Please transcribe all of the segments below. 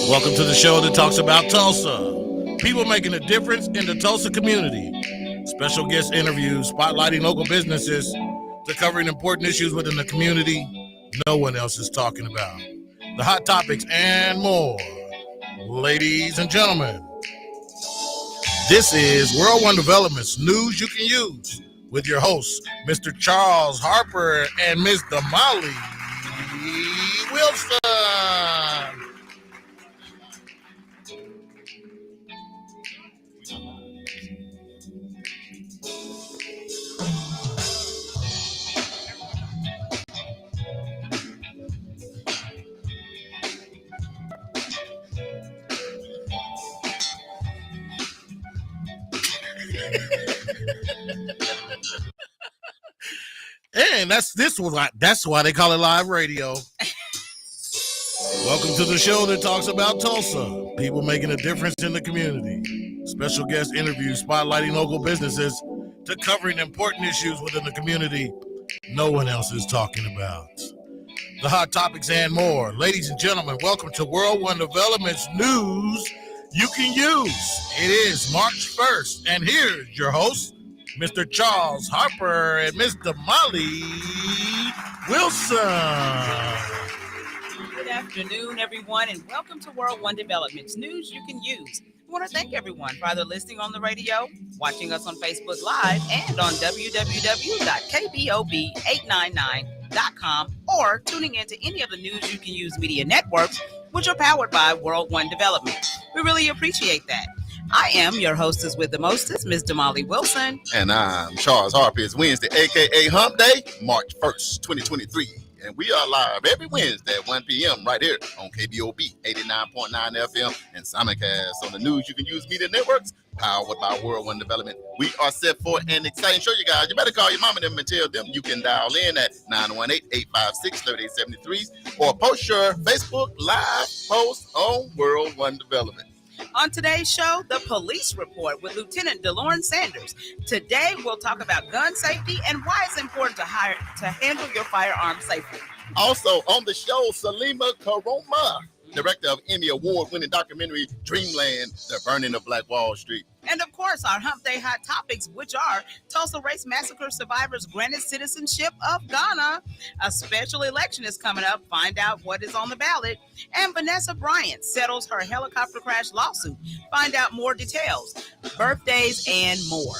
Welcome to the show that talks about Tulsa. People making a difference in the Tulsa community. Special guest interviews spotlighting local businesses to covering important issues within the community no one else is talking about. The hot topics and more. Ladies and gentlemen, this is World One Development's News You Can Use with your hosts, Mr. Charles Harper and Ms. Damali Wilson. And that's why they call it live radio. Welcome to the show that talks about Tulsa. People making a difference in the community. Special guest interviews spotlighting local businesses to covering important issues within the community no one else is talking about. The hot topics and more. Ladies and gentlemen, welcome to World One Development's News You Can Use. It is March 1st, and here's your host, Mr. Charles Harper and Ms. Damali Wilson. Good afternoon, everyone, and welcome to World One Development's News You Can Use. I want to thank everyone for either listening on the radio, watching us on Facebook Live, and on www.kbob899.com, or tuning into any of the News You Can Use media networks, which are powered by World One Development. We really appreciate that. I am your hostess with the mostest, Ms. Damali Wilson. And I'm Charles Harper. It's Wednesday, a.k.a. Hump Day, March 1st, 2023. And we are live every Wednesday at 1 p.m. right here on Kbob 89.9 FM and simulcast on the News You Can Use media networks, powered by World One Development. We are set for an exciting show, you guys. You better call your mom and them and tell them you can dial in at 918-856-3873 or post your Facebook Live post on World One Development. On today's show, the police report with Lieutenant DeLorne Sanders. Today, we'll talk about gun safety and why it's important to handle your firearm safely. Also on the show, Salima Karoma, director of Emmy Award-winning documentary Dreamland, The Burning of Black Wall Street. And of course, our Hump Day hot topics, which are Tulsa Race Massacre survivors granted citizenship of Ghana. A special election is coming up. Find out what is on the ballot. And Vanessa Bryant settles her helicopter crash lawsuit. Find out more details, birthdays, and more.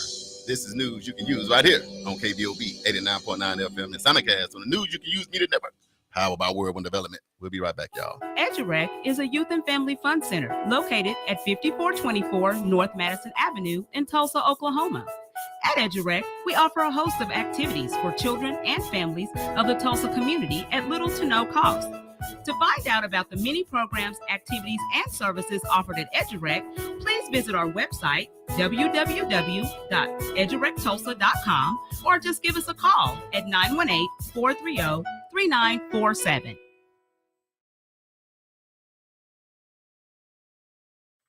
This is News You Can Use right here on KBOB 89.9 FM and simulcast on the News You Can Use media network, powered by World One Development. We'll be right back, y'all. EduRec is a youth and family fun center located at 5424 North Madison Avenue in Tulsa, Oklahoma. At EduRec, we offer a host of activities for children and families of the Tulsa community at little to no cost. To find out about the many programs, activities, and services offered at EduRec, please visit our website, www.edurectulsa.com, or just give us a call at 918-430-3947.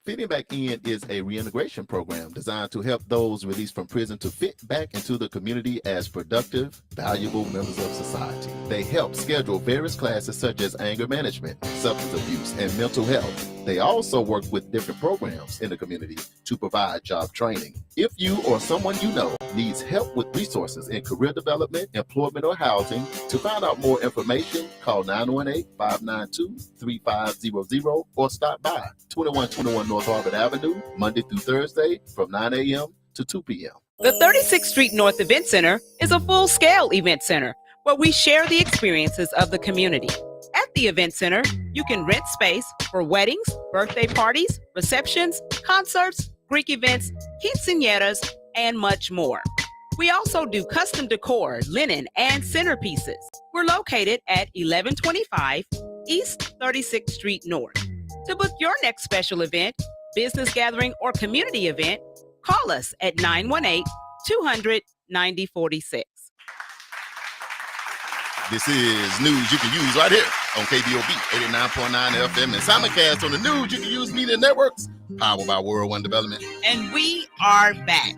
Fitting Back In is a reintegration program designed to help those released from prison to fit back into the community as productive, valuable members of society. They help schedule various classes such as anger management, substance abuse, and mental health. They also work with different programs in the community to provide job training. If you or someone you know needs help with resources in career development, employment, or housing, to find out more information, call 918-592-3500 or stop by 2121 North Harvard Avenue, Monday through Thursday from 9 a.m. to 2 p.m. The 36th Street North Event Center is a full-scale event center where we share the experiences of the community. At the event center, you can rent space for weddings, birthday parties, receptions, concerts, Greek events, quinceañeras, and much more. We also do custom decor, linen, and centerpieces. We're located at 1125 East 36th Street North. To book your next special event, business gathering, or community event, call us at 918-200-9046. This is News You Can Use right here on KBOB 89.9 FM and simulcast on the News You Can Use media networks, powered by World One Development. And we are back.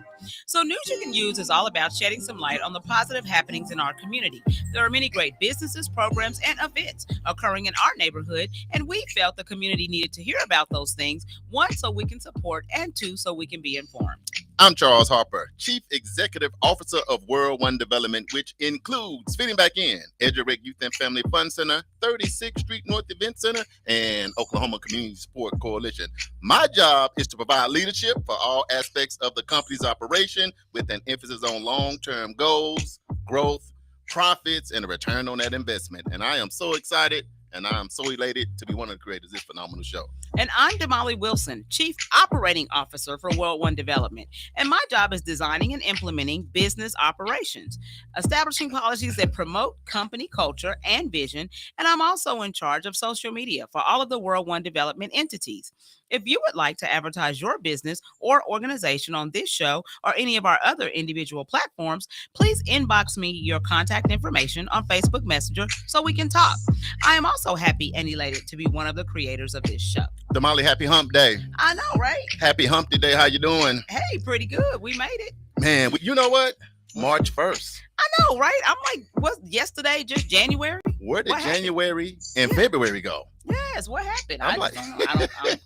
So news you can use is all about shedding some light on the positive happenings in our community. There are many great businesses, programs, and events occurring in our neighborhood, and we felt the community needed to hear about those things, one, so we can support, and two, so we can be informed. I'm Charles Harper, Chief Executive Officer of World One Development, which includes Fitting Back In, EduRec Youth and Family Fun Center, 36th Street North Event Center, and Oklahoma Community Support Coalition. My job is to provide leadership for all aspects of the company's operation with an emphasis on long-term goals, growth, profits, and a return on that investment. And I am so excited and I am so elated to be one of the creators of this phenomenal show. And I'm Damali Wilson, Chief Operating Officer for World One Development. And my job is designing and implementing business operations, establishing policies that promote company culture and vision. And I'm also in charge of social media for all of the World One Development entities. If you would like to advertise your business or organization on this show or any of our other individual platforms, please inbox me your contact information on Facebook Messenger so we can talk. I am also happy and elated to be one of the creators of this show. Damali, happy hump day. I know, right? Happy hump day. How you doing? Hey, pretty good. We made it. Man, you know what? March 1st. I know, right? I'm like, what, yesterday, just January? Where did What happened? January and February go? Yes, what happened? I'm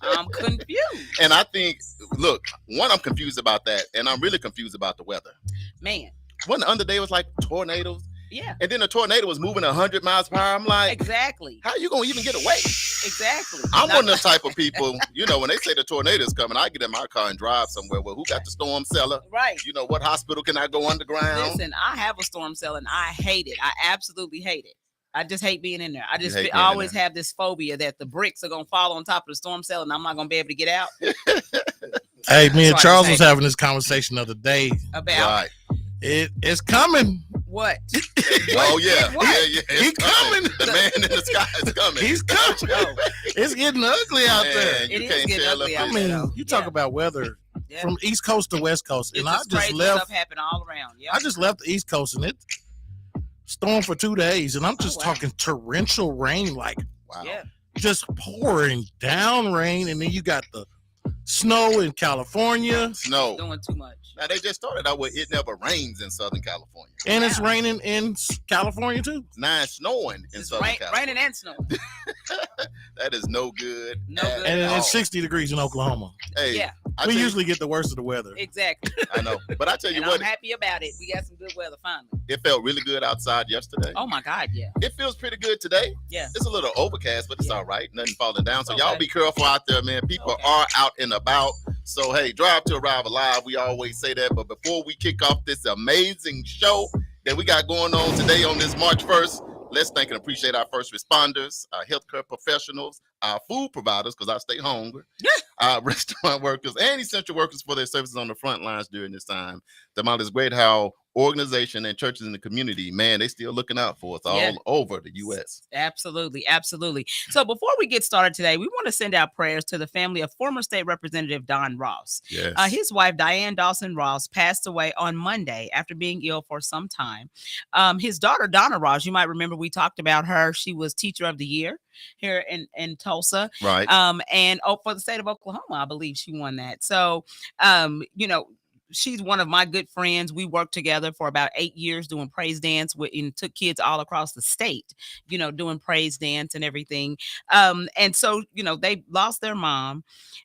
I'm confused. And I think, look, one, I'm confused about that, and I'm really confused about the weather. Man, When the other day was like tornadoes, yeah, and then the tornado was moving 100 miles per hour. I'm like, exactly. how you gonna even get away? Exactly. I'm one of the type of people, when they say the tornado's coming, I get in my car and drive somewhere. Well, who got the storm cellar? Right. What hospital can I go underground? Listen, I have a storm cellar and I hate it. I absolutely hate it. I just hate being in there. I hate being in always there. have this phobia that the bricks are gonna fall on top of the storm cellar and I'm not gonna be able to get out. Hey, me and That's why I Charles say was having this conversation the other day. About Right. It's coming. what? Oh, yeah. What? Yeah. He It's coming. The man in the sky is coming. He's coming. Oh, It's getting ugly out there. Man, you It is can't getting tell ugly if out I there. mean, you talk Yeah. about weather yeah. from East Coast to West Coast, It's and I just just crazy left. stuff happen all around. Yeah. I just left the East Coast, and it stormed for 2 days, and I'm just wow. talking torrential rain, like Wow. Yeah. just pouring down rain, and then you got the snow in California, Snow. Doing too much. Now, they just started out with it never rains in Southern California. and it's Yeah. raining in California too. Now it's snowing in It's Southern California. raining and snowing. That is no good. No at good. And all. it's 60 degrees in Oklahoma. Hey, Yeah. I We tell you- usually get the worst of the weather. Exactly. I know. But I tell you And what, I'm happy about it. We got some good weather finally. it felt really good outside yesterday. Oh my God, yeah. It feels pretty good today. Yeah. It's a little overcast, but it's Yeah. all right. Nothing falling down. So It's y'all okay. be careful out there, man. People Okay. are out and about. So hey, drive to arrive alive. We always say that. But before we kick off this amazing show that we got going on today on this March 1st, let's thank and appreciate our first responders, our healthcare professionals, our food providers, because I stay hungry, our restaurant workers, and essential workers for their services on the front lines during this time. Damali, is great how organization and churches in the community, man, they still looking out for us all Yeah. over the U.S. Absolutely. Absolutely. So before we get started today, we want to send out prayers to the family of former state representative Don Ross. Yes. His wife, Diane Dawson Ross, passed away on Monday after being ill for some time. His daughter, Donna Ross, you might remember we talked about her. She was Teacher of the Year here in Tulsa. Right. And for the state of Oklahoma, I believe she won that. So, she's one of my good friends. We worked together for about 8 years doing praise dance and took kids all across the state, doing praise dance and everything. And so, they lost their mom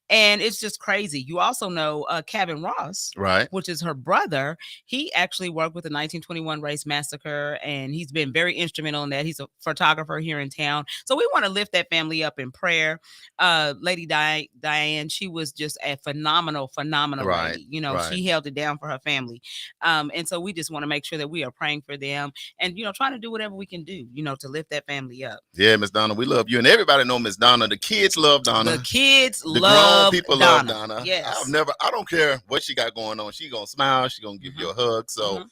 and it's just crazy. You also know Kevin Ross, Right. which is her brother. He actually worked with the 1921 race massacre and he's been very instrumental in that. He's a photographer here in town. So we want to lift that family up in prayer. Lady Diane, she was just a phenomenal Right, lady. right. She held it down for her family. And so we just want to make sure that we are praying for them and, trying to do whatever we can do, to lift that family up. Yeah, Miss Donna, we love you. And everybody know Miss Donna. The kids love Donna. The kids The love grown people Donna. love Donna. Yes. I don't care what she got going on. She gonna smile. She gonna give you a hug. So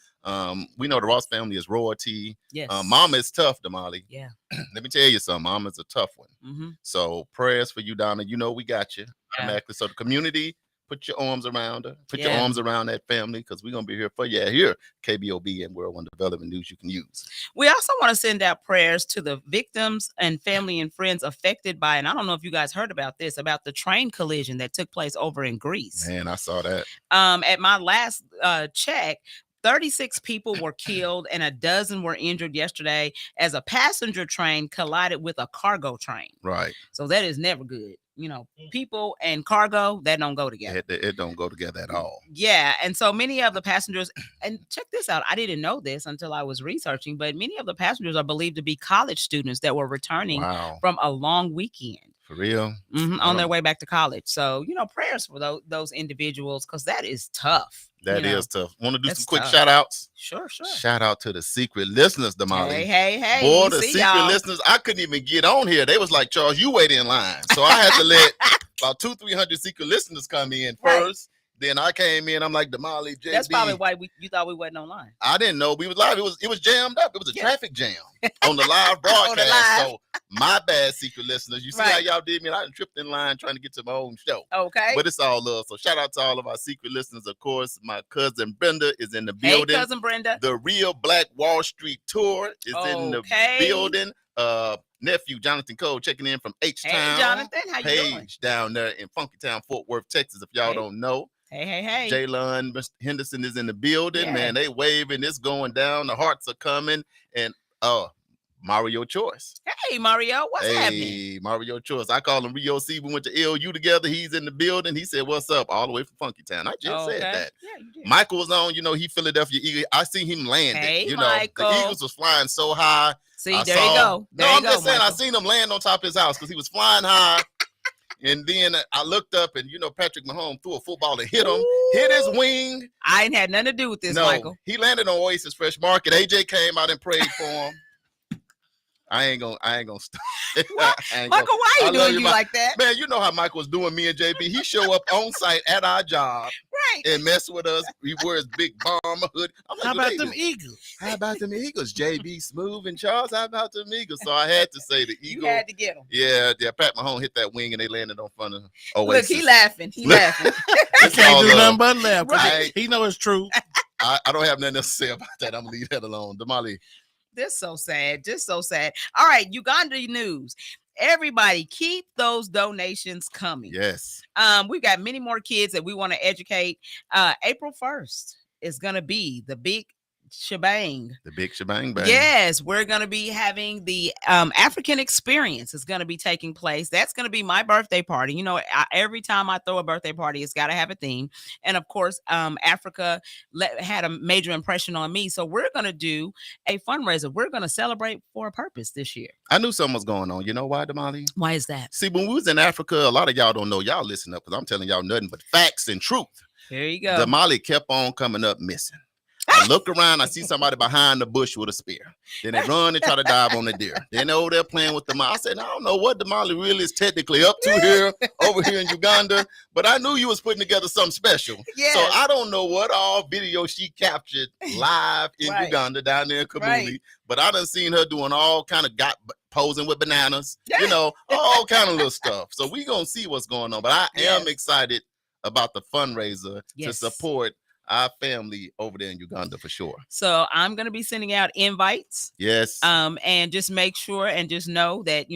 we know the Ross family is royalty. Yes. Mama is tough, Damali. Yeah. Let me tell you something. Mama's a tough one. Mm-hmm. So prayers for you, Donna. We got you. Yeah. Automatically. So the community, Put your arms around her. Put your arms around that family, because we're going to be here for you here. KBOB and World One Development News you can use. We also want to send out prayers to the victims and family and friends affected by, and I don't know if you guys heard about this, about the train collision that took place over in Greece. Man, I saw that. At my last check, 36 people were killed and a dozen were injured yesterday as a passenger train collided with a cargo train. Right. So that is never good. You know, people and cargo, that don't go together. It don't go together at all. Yeah. And so many of the passengers, and check this out, I didn't know this until I was researching, but many of the passengers are believed to be college students that were returning from a long weekend. For real? On their way back to college. So, you know, prayers for those individuals, because that is tough. That is tough. Want to do some quick shout outs? Sure. Shout out to the secret listeners, Damali. Hey. Boy, the secret listeners, I couldn't even get on here. They was like, Charles, you wait in line. So I had to let about 200-300 secret listeners come in first. Then I came in. I'm like, Damali, JB. That's probably why you thought we wasn't online. I didn't know we was live. It was jammed up. It was a traffic jam on the live broadcast. So my bad, secret listeners. You see how y'all did me? I tripped in line trying to get to my own show. Okay. But it's all love. So shout out to all of our secret listeners. Of course, my cousin Brenda is in the building. Hey, cousin Brenda. The Real Black Wall Street Tour is in the building. Nephew Jonathan Cole checking in from H-Town. Hey, Jonathan, how you doing? Paige down there in Funky Town, Fort Worth, Texas, if y'all don't know. Hey. Jaylon Henderson is in the building. Man, they waving. It's going down. The hearts are coming. And Mario Choice. Hey, Mario, what's happening? Hey, Mario Choice. I call him Rio C. We went to LU together. He's in the building. He said, what's up? All the way from Funky Town. I just said that. Yeah, you did. Michael was on, he Philadelphia Eagle. I seen him landing. Hey, Michael. The Eagles was flying so high. See, there you go. I'm just saying, Michael. I seen him land on top of his house because he was flying high. And then I looked up and, Patrick Mahomes threw a football and hit him, hit his wing. I ain't had nothing to do with this, Michael. He landed on Oasis Fresh Market. AJ came out and prayed for him. I ain't gonna stop. Michael, why are you doing you like that? Man, you know how Michael was doing me and JB. He show up on site at our job and mess with us. He wears big bomber hood. I'm like, how about them Eagles? How about them Eagles? JB Smooth and Charles, how about them Eagles? So I had to say the Eagles. You had to get them. Yeah, Pat Mahomes hit that wing and they landed on front of Oasis. Look, he laughing. He laughing. He can't do nothing but laugh. He know it's true. I don't have nothing else to say about that. I'm gonna leave that alone. Damali. This so sad, just so sad. All right, Uganda news. Everybody, keep those donations coming. Yes. We got many more kids that we want to educate. April 1st is going to be the big shebang. The big shebang bang. Yes, we're going to be having the African experience is going to be taking place. That's going to be my birthday party. Every time I throw a birthday party, it's got to have a theme. And of course, Africa had a major impression on me. So we're going to do a fundraiser. We're going to celebrate for a purpose this year. I knew something was going on. You know why, Damali? Why is that? See, when we was in Africa, a lot of y'all don't know. Y'all listen up because I'm telling y'all nothing but facts and truth. There you go. Damali kept on coming up missing. I look around, I see somebody behind the bush with a spear. Then they run and try to dive on the deer. Then they're over there playing with the Damali. I said, I don't know what Damali really is technically up to here, over here in Uganda, but I knew you was putting together something special. Yes. So I don't know what all video she captured live in Uganda down there in Kabuli, but I done seen her doing all kind of posing with bananas, all kind of little stuff. So we gonna see what's going on, but I am excited about the fundraiser to support our family over there in Uganda for sure. So I'm going to be sending out invites. Yes. And just make sure and just know that,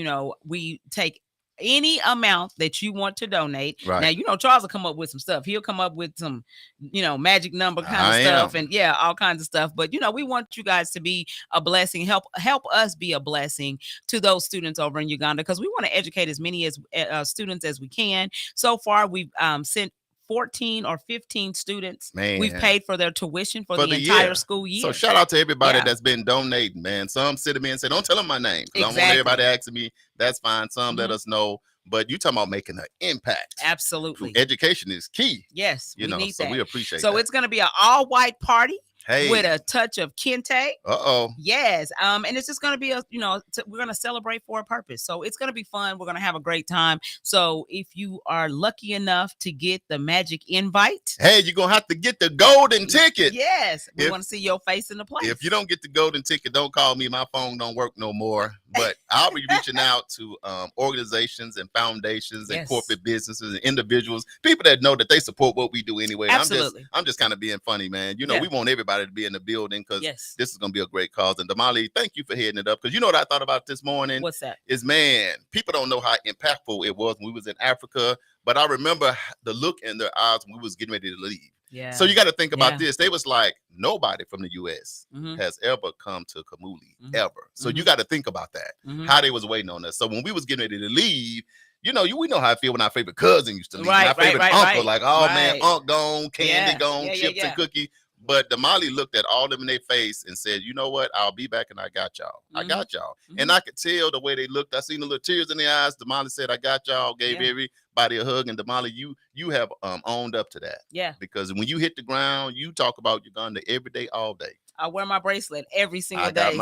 we take any amount that you want to donate. Right. Now, Charles will come up with some stuff. He'll come up with some, magic number kind of stuff and all kinds of stuff. But, we want you guys to be a blessing. Help us be a blessing to those students over in Uganda, because we want to educate as many as students as we can. So far, we've sent 14 or 15 students. Man. We've paid for their tuition for the entire school year. So shout out to everybody that's been donating, man. Some sit to me and say, don't tell them my name. I don't want everybody asking me. That's fine. Some let us know. But you talking about making an impact. Absolutely. Education is key. Yes, we need so that. we appreciate that. So it's going to be an all-white party. Hey. with a touch of kente. Uh-oh. Yes. And it's just going to be we're going to celebrate for a purpose. So it's going to be fun. We're going to have a great time. So if you are lucky enough to get the magic invite, hey, you're going to have to get the golden ticket. Yes. We want to see your face in the place. If you don't get the golden ticket, don't call me. My phone don't work no more. But I'll be reaching out to organizations and foundations and corporate businesses and individuals, people that know that they support what we do anyway. Absolutely. I'm just kind of being funny, man. You know, we want everybody to be in the building because this is going to be a great cause. And Damali, thank you for heading it up, because you know what I thought about this morning? What's that? Is, man, people don't know how impactful it was when we was in Africa, but I remember the look in their eyes when we was getting ready to leave. Yeah. So you got to think about this. They was like, nobody from the U.S. has ever come to Kamuli, ever. So you got to think about that, how they was waiting on us. So when we was getting ready to leave, you know, we know how I feel when our favorite cousin used to leave. My favorite uncle, like, oh, man, Unc gone, Candy gone, chips and cookie. But Damali looked at all of them in their face and said, you know what? I'll be back and I got y'all. I got y'all. And I could tell the way they looked. I seen the little tears in their eyes. Damali said, I got y'all, gave everybody a hug. And Damali, you have owned up to that. Yeah. Because when you hit the ground, you talk about Uganda every day, all day. I wear my bracelet every single day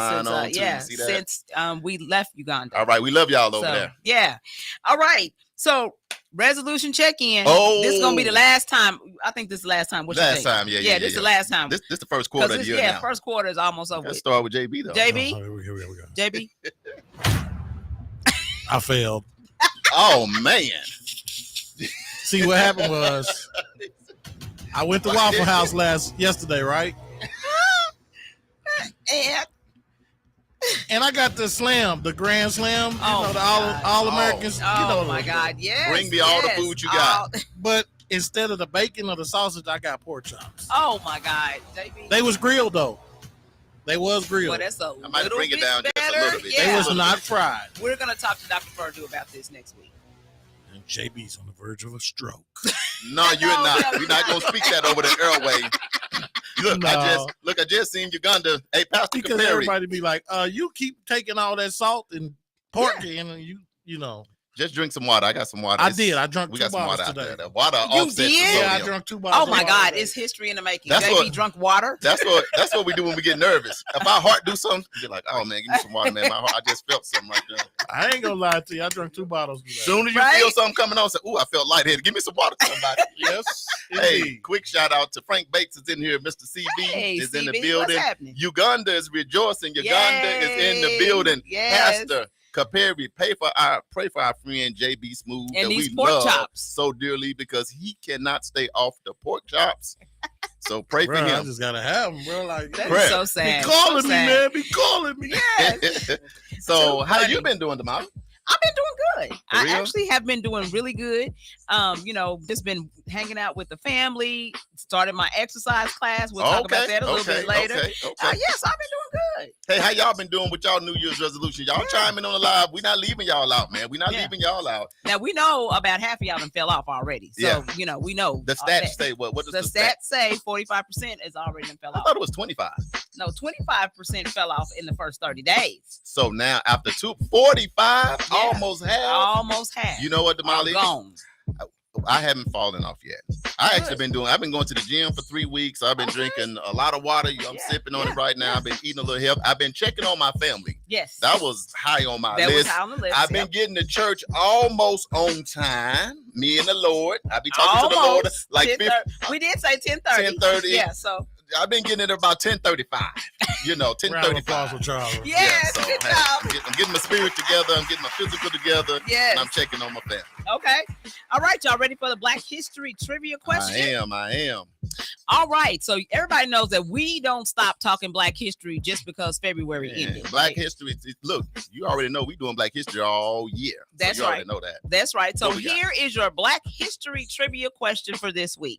since we left Uganda. All right. We love y'all over there. Yeah. All right. So resolution check-in. Oh, this is gonna be the last time. I think this is the last time. What last time, This is the last time. This the first quarter of the year. Yeah, first quarter is almost over. Let's start with JB though. JB. Here we go. JB. I failed. Oh man. See, what happened was I went to Waffle House yesterday, right? And I got the slam, the Grand Slam, the All Americans. Oh my God, yes. Bring me all the food you got. But instead of the bacon or the sausage, I got pork chops. Oh my God, JB. They was grilled though. They was grilled. Well, that's I might bring it down just a little bit. Yeah. They was not fried. We're gonna talk to Dr. Purdue about this next week. And JB's on the verge of a stroke. No, you're not. We're not gonna speak that over the airway. Look, I just seen Uganda. Hey, Pastor because Caperi. Everybody be like, you keep taking all that salt and pork in, and you know. Just drink some water. I got some water. I did. I drank we 2 got some bottles water today. out there. Water you offsets did? the Yeah, I drank 2 bottles. Oh my God, it's history in the making. That's JB drunk water. That's what we do when we get nervous. If our heart do something, we're like, oh man, give me some water, man. My heart, I just felt something right there. I ain't gonna lie to you. I drank 2 bottles today. Soon as you feel something coming on, say, ooh, I felt lightheaded. Give me some water, somebody. Yes. Hey, indeed. quick shout out to Frank Bates is in here. Mr. CB is in the building. What's happening? Uganda is rejoicing. Uganda is in the building. Yes. Pastor Caperi, pray for our friend JB Smooth and that these we pork love chops so dearly because he cannot stay off the pork chops. So pray for him. I just gotta have him, bro. Like that's so sad. Be calling so me, sad. man. Be calling me. Yes. So how you been doing, Damali? I've been doing good. For I real? actually have been doing really good. Just been hanging out with the family. Started my exercise class. We'll talk about that a little bit later. Yes, I've been doing good. Hey, how y'all been doing with y'all New Year's resolution? Y'all chime in on the live. We're not leaving y'all out, man. We're not leaving y'all out. Now we know about half of y'all done fell off already. So we know the stats say what? What does the stats say? 45% is already done fell off. I thought it was 25. No, 25% fell off in the first 30 days. So now after 45, almost half. You know what, Damali? Gone. I haven't fallen off yet. I've been going to the gym for 3 weeks. I've been drinking a lot of water. I'm sipping on it right now. I've been eating a little health. I've been checking on my family. Yes. That was high on my list. Was high on the list. I've been getting to church almost on time. Me and the Lord. I be talking to the Lord like 50. We did say 10:30. 10:30. Yeah, so I've been getting it about 10:35. 10:35. Yes, so, good job. I'm getting my spirit together. I'm getting my physical together. Yes. And I'm checking on my family. Okay. All right, y'all ready for the Black History trivia question? I am. All right. So everybody knows that we don't stop talking Black history just because February ended. Black history. Look, you already know we doing Black history all year. That's so right. Already know that. That's right. So here is your Black history trivia question for this week.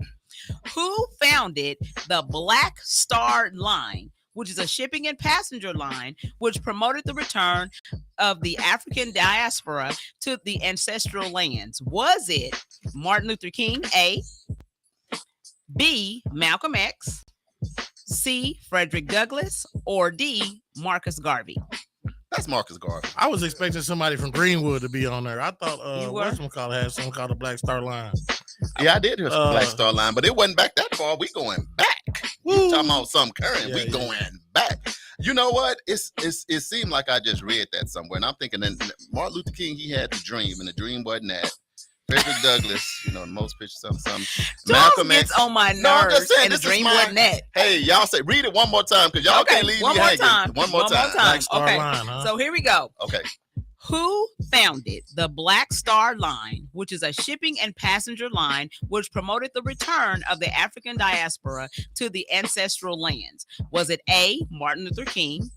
Who founded the Black Star Line, which is a shipping and passenger line which promoted the return of the African diaspora to the ancestral lands? Was it Martin Luther King, A, B, Malcolm X, C, Frederick Douglass, or D, Marcus Garvey? That's Marcus Garvey. I was expecting somebody from Greenwood to be on there. I thought whatchamacallit had something called the Black Star Line. Yeah, I did hear some Black Star Line, but it wasn't back that far. We going back. You talking about something current? Yeah, We yeah. going back. You know what? It seemed like I just read that somewhere, and I'm thinking that Martin Luther King, he had the dream, and the dream wasn't that. Frederick Douglass, you know, the most pictures, something. Charles gets on my nerves, No, I'm just saying, and the this is dream my- wasn't that. Hey, y'all say, read it one more time, because y'all can't leave one me more hanging. time. One more time. Black Star Okay, Line, huh? so here we go. Okay. Who founded the Black Star Line, which is a shipping and passenger line which promoted the return of the African diaspora to the ancestral lands? Was it A, Martin Luther King,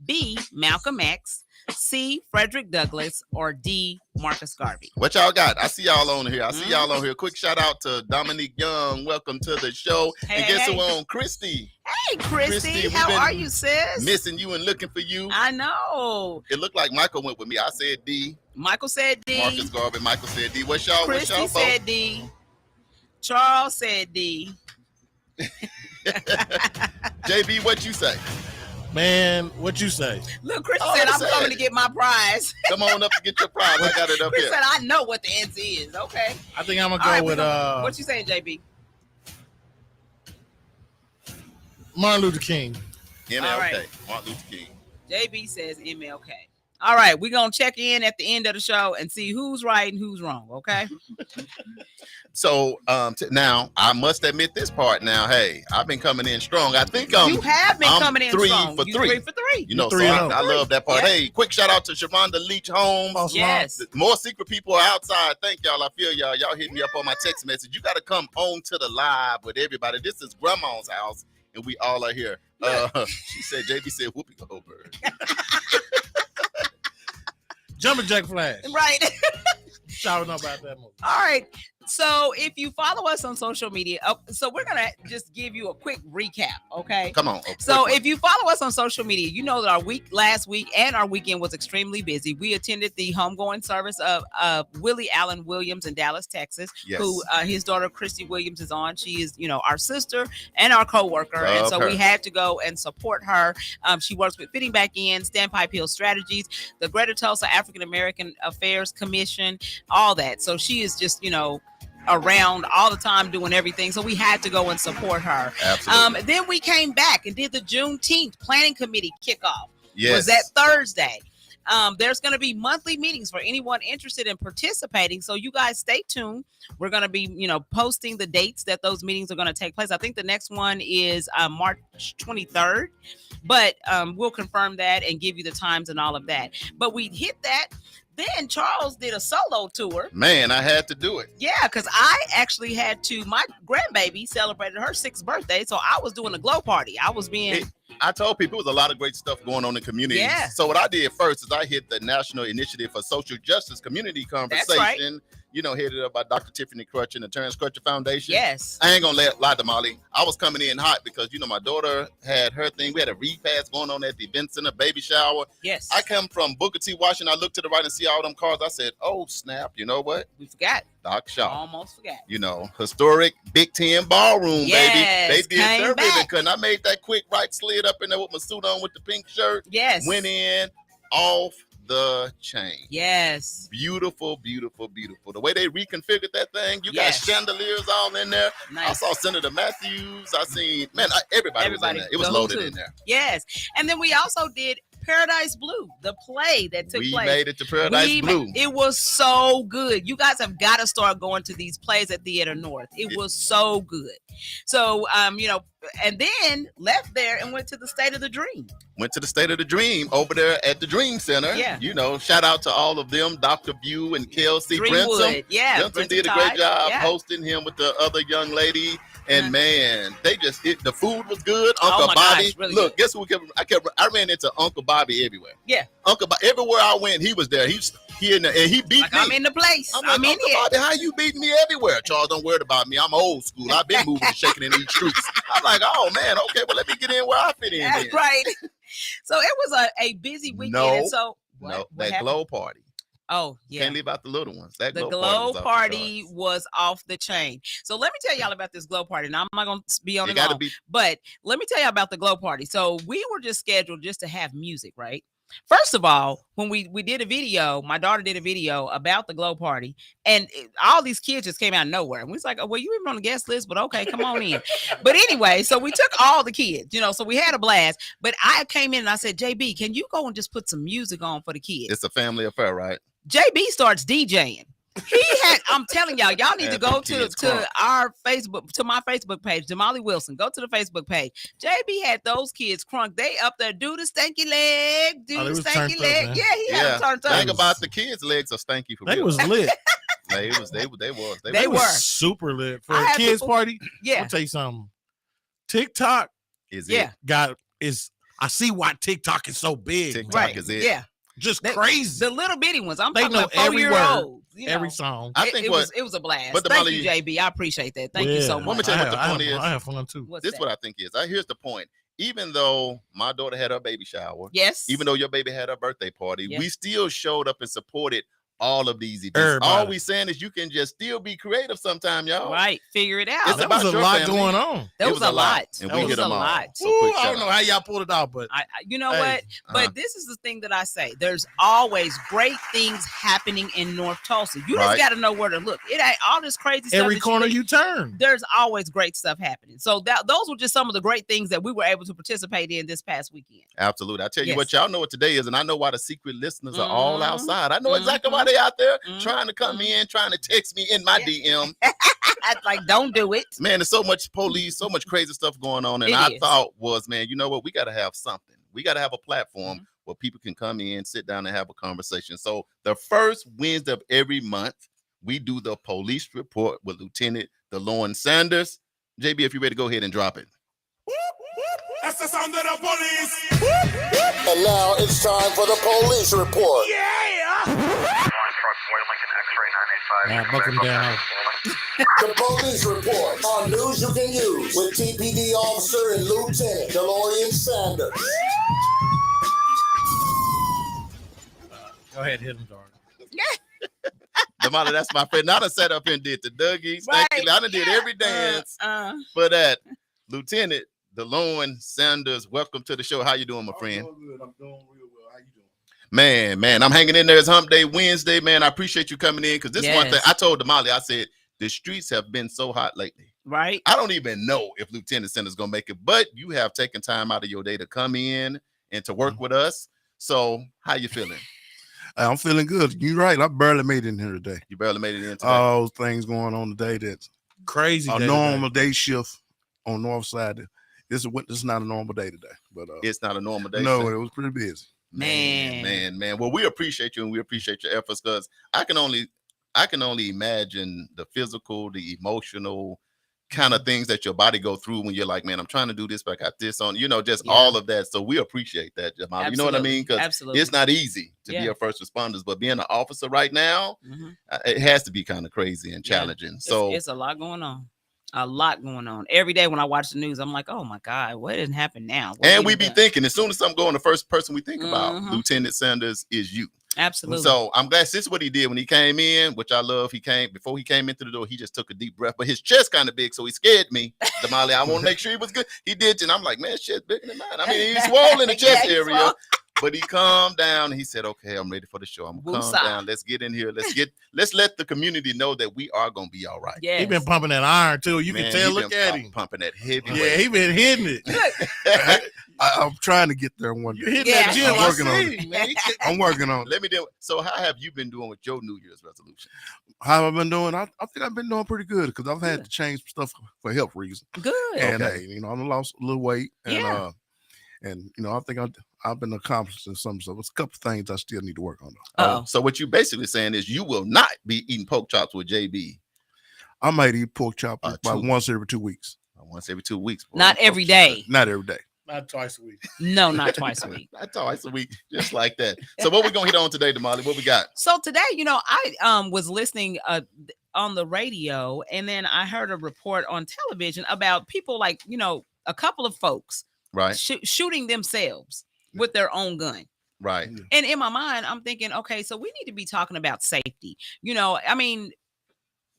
B, Malcolm X, C, Frederick Douglass, or D, Marcus Garvey? What y'all got? I see y'all on here. Quick shout out to Dominique Young. Welcome to the show. Hey, and guess hey. who on? Christy. Hey, Christy, we've how been are you, sis? Missing you and looking for you. I know. It looked like Michael went with me. I said D. Michael said D. Marcus Garvey. Michael said D. What's y'all? Christy vote? said D. Charles said D. JB, what you say? Man, what you say? Look, Chris Oh, said I I'm said coming it. to get my prize. Come on up and get your prize. I got it up Chris here. said I know what the answer is. Okay. I think I'm gonna All go right, with what you saying, JB? Martin Luther King. MLK. All right. Martin Luther King. JB says MLK. All right, we're gonna check in at the end of the show and see who's right and who's wrong. Okay. So now I must admit this part. Now, hey, I've been coming in strong. I think you have been I'm coming in 3 strong. for You 3. 3 for 3. You know, so 3-0. I love that part. Yeah. Hey, quick shout out to Shavonda Leach Holmes. Yes. More secret people are outside. Thank y'all. I feel y'all. Y'all hit me up on my text message. You got to come on to the live with everybody. This is Grandma's house, and we all are here. She said, JB said, Whoopi Goldberg. Jumping Jack Flash. Right. Shouting about that movie. All right. So if you follow us on social media, so we're gonna just give you a quick recap, okay? Come on. So if you follow us on social media, you know that our last week and our weekend was extremely busy. We attended the homegoing service of Willie Allen Williams in Dallas, Texas, Yes. who his daughter Christy Williams is on. She is, our sister and our co-worker, and Love so her. we had to go and support her. She works with Fitting Back In, Standpipe Hill Strategies, the Greater Tulsa African American Affairs Commission, all that. So she is just, around all the time doing everything. So we had to go and support her. Absolutely. Then we came back and did the Juneteenth Planning Committee kickoff. Yes. Was that Thursday? There's going to be monthly meetings for anyone interested in participating. So you guys stay tuned. We're going to be, posting the dates that those meetings are going to take place. I think the next one is March 23rd, but we'll confirm that and give you the times and all of that. But we hit that. Then Charles did a solo tour. Man, I had to do it. Yeah, because I actually had to. My grandbaby celebrated her 6th birthday, so I was doing a glow party. I was being. I told people it was a lot of great stuff going on in the community. Yeah. So what I did first is I hit the National Initiative for Social Justice Community Conversation, right. Headed up by Dr. Tiffany Crutch and the Terrence Crutcher Foundation. Yes. I ain't gonna lie to Molly. I was coming in hot because my daughter had her thing. We had a repast going on at the event center, baby shower. Yes. I come from Booker T. Washington. I looked to the right and see all them cars. I said, "Oh snap!" You know what? We forgot. Doc Shaw. Almost forgot. Historic Big Ten ballroom, Yes, baby. They did came their back. ribbon cutting. I made that quick right slid up in there with my suit on with the pink shirt. Yes. Went in off the chain. Yes. Beautiful, beautiful, beautiful. The way they reconfigured that thing, you Yes. got chandeliers all in there. Nice. I saw Senator Matthews. I seen, everybody was in there. It was The loaded who in there. Yes. And then we also did Paradise Blue, the play that took We place. made it to Paradise Blue. It was so good. You guys have got to start going to these plays at Theater North. It was so good. So, and then left there and went to the State of the Dream. Went to the State of the Dream over there at the Dream Center. Yeah. Shout out to all of them, Dr. View and Kelsey Greenwood. Brenson. Yeah. Brenson did a great job Yeah. hosting him with the other young lady. And man, the food was good. Oh Uncle my Bobby. gosh, really Look, good. guess who I ran into Uncle Bobby everywhere. Yeah. Everywhere I went, he was there. He's here and he beat Like, me. I'm in the place. I'm like, I'm in Uncle here. Bobby, how you beating me everywhere? Charles, don't worry about me. I'm old school. I've been moving and shaking in these streets. I'm like, oh man, okay, well let me get in where I fit in. That's then. right. So it was a busy weekend. No, and so No, what that happened? glow party. Oh, yeah. Can't leave out the little ones. That The glow glow party party was off the chain. So let me tell y'all about this glow party. Now I'm not going to be on You it gotta long, be. but let me tell you about the glow party. So we were just scheduled just to have music, right? First of all, when we did a video, my daughter did a video about the glow party, and all these kids just came out of nowhere. And we was like, oh, well, you even on the guest list, but okay, come on in. But anyway, so we took all the kids, so we had a blast. But I came in and I said, JB, can you go and just put some music on for the kids? It's a family affair, right? JB starts DJing. I'm telling y'all need to go to our Facebook, to my Facebook page, Jamali Wilson. Go to the Facebook page. JB had those kids crunk. They up there, do the stanky leg, the stanky leg. Up, he had them turned up. Think about the kids' legs are stanky for they real. Was lit. They were super lit for a kids party. Yeah, I'll tell you something. TikTok is I see why TikTok is so big. TikTok is it. Yeah. Just crazy. The little bitty ones. I'm they talking know about every 4-year-olds. Every song. I think it was a blast. But Thank you, JB. I appreciate that. Thank you so much. Let me tell you what the point is. I have fun too. This is what I think is. Here's the point. Even though my daughter had her baby shower, yes. Even though your baby had her birthday party, yes. we still showed up and supported all of these events. Everybody. All we saying is you can just still be creative sometime, y'all. Right. Figure it out. It's there was a lot going on. There was a lot. And we hit them all. So I don't know how y'all pulled it off, but you know what? But this is the thing that I say. There's always great things happening in North Tulsa. You just got to know where to look. It ain't all this crazy stuff. Every corner you turn, there's always great stuff happening. So those were just some of the great things that we were able to participate in this past weekend. Absolutely. I tell you what, y'all know what today is, and I know why the secret listeners are all outside. I know exactly why they out there. Trying to come in, trying to text me in my DM. Like, don't do it. Man, there's so much police, so much crazy stuff going on. And I thought was, man, you know what? We got to have something. We got to have a platform where people can come in, sit down and have a conversation. So the first Wednesday of every month, we do the police report with Lieutenant DeLorne Sanders. JB, if you're ready to go ahead and drop it. That's the sound of the police. And now it's time for the police report. Yeah. buck them down. The police report on news you can use with TPD officer and Lieutenant DeLorne Sanders. Go ahead, hit him, darling. Damali, that's my friend. I done sat up and did the Dougies. Right. I done did every dance for that. Lieutenant DeLorne Sanders, welcome to the show. How you doing, my friend? I'm doing good. I'm doing real well. How you doing? Man, I'm hanging in there. It's Hump Day Wednesday, man. I appreciate you coming in because this one thing I told Damali, I said, the streets have been so hot lately. Right. I don't even know if Lieutenant Sanders going to make it, but you have taken time out of your day to come in and to work with us. So how you feeling? I'm feeling good. You're right. I barely made it in here today. You barely made it in today. All those things going on today that's crazy. A normal day shift on North Side. This is not a normal day today. But it's not a normal day. No, it was pretty busy. Man. Well, we appreciate you and we appreciate your efforts because I can only imagine the physical, the emotional kind of things that your body go through when you're like, man, I'm trying to do this, but I got this on, all of that. So we appreciate that, Jamal. You know what I mean? Because it's not easy to be a first responders, but being an officer right now, it has to be kind of crazy and challenging. So it's a lot going on. A lot going on. Every day when I watch the news, I'm like, oh my God, what didn't happen now? And we be thinking, as soon as something going, the first person we think about, Lieutenant Sanders, is you. Absolutely. So I'm glad this is what he did when he came in, which I love. Before he came into the door, he just took a deep breath, but his chest kind of big, so he scared me. Damali, I want to make sure he was good. He did, and I'm like, man, shit's bigger than mine. I mean, he's swollen in the chest area. But he calmed down and he said, okay, I'm ready for the show. I'm gonna calm down. Let's get in here. Let's let the community know that we are gonna be all right. Yes. He been pumping that iron too. You can tell. Look at him pumping that heavy. Yeah, he been hitting it. I'm trying to get there one day. You hitting that gym. I'm working on it. Man. I'm working on it. Let me do. So how have you been doing with your New Year's resolution? How have I been doing? I think I've been doing pretty good because I've had to change stuff for health reasons. Good. And I lost a little weight. And I think I've been accomplishing some stuff. There's a couple things I still need to work on. So what you basically saying is you will not be eating pork chops with JB. I might eat pork chop about once every 2 weeks. Once every 2 weeks. Boy. Not every day. Not every day. Not twice a week. No, not twice a week. Not twice a week. Just like that. So what we gonna hit on today, Damali? What we got? So today, I was listening on the radio, and then I heard a report on television about people like, a couple of folks shooting themselves with their own gun. Right. And in my mind, I'm thinking, okay, so we need to be talking about safety.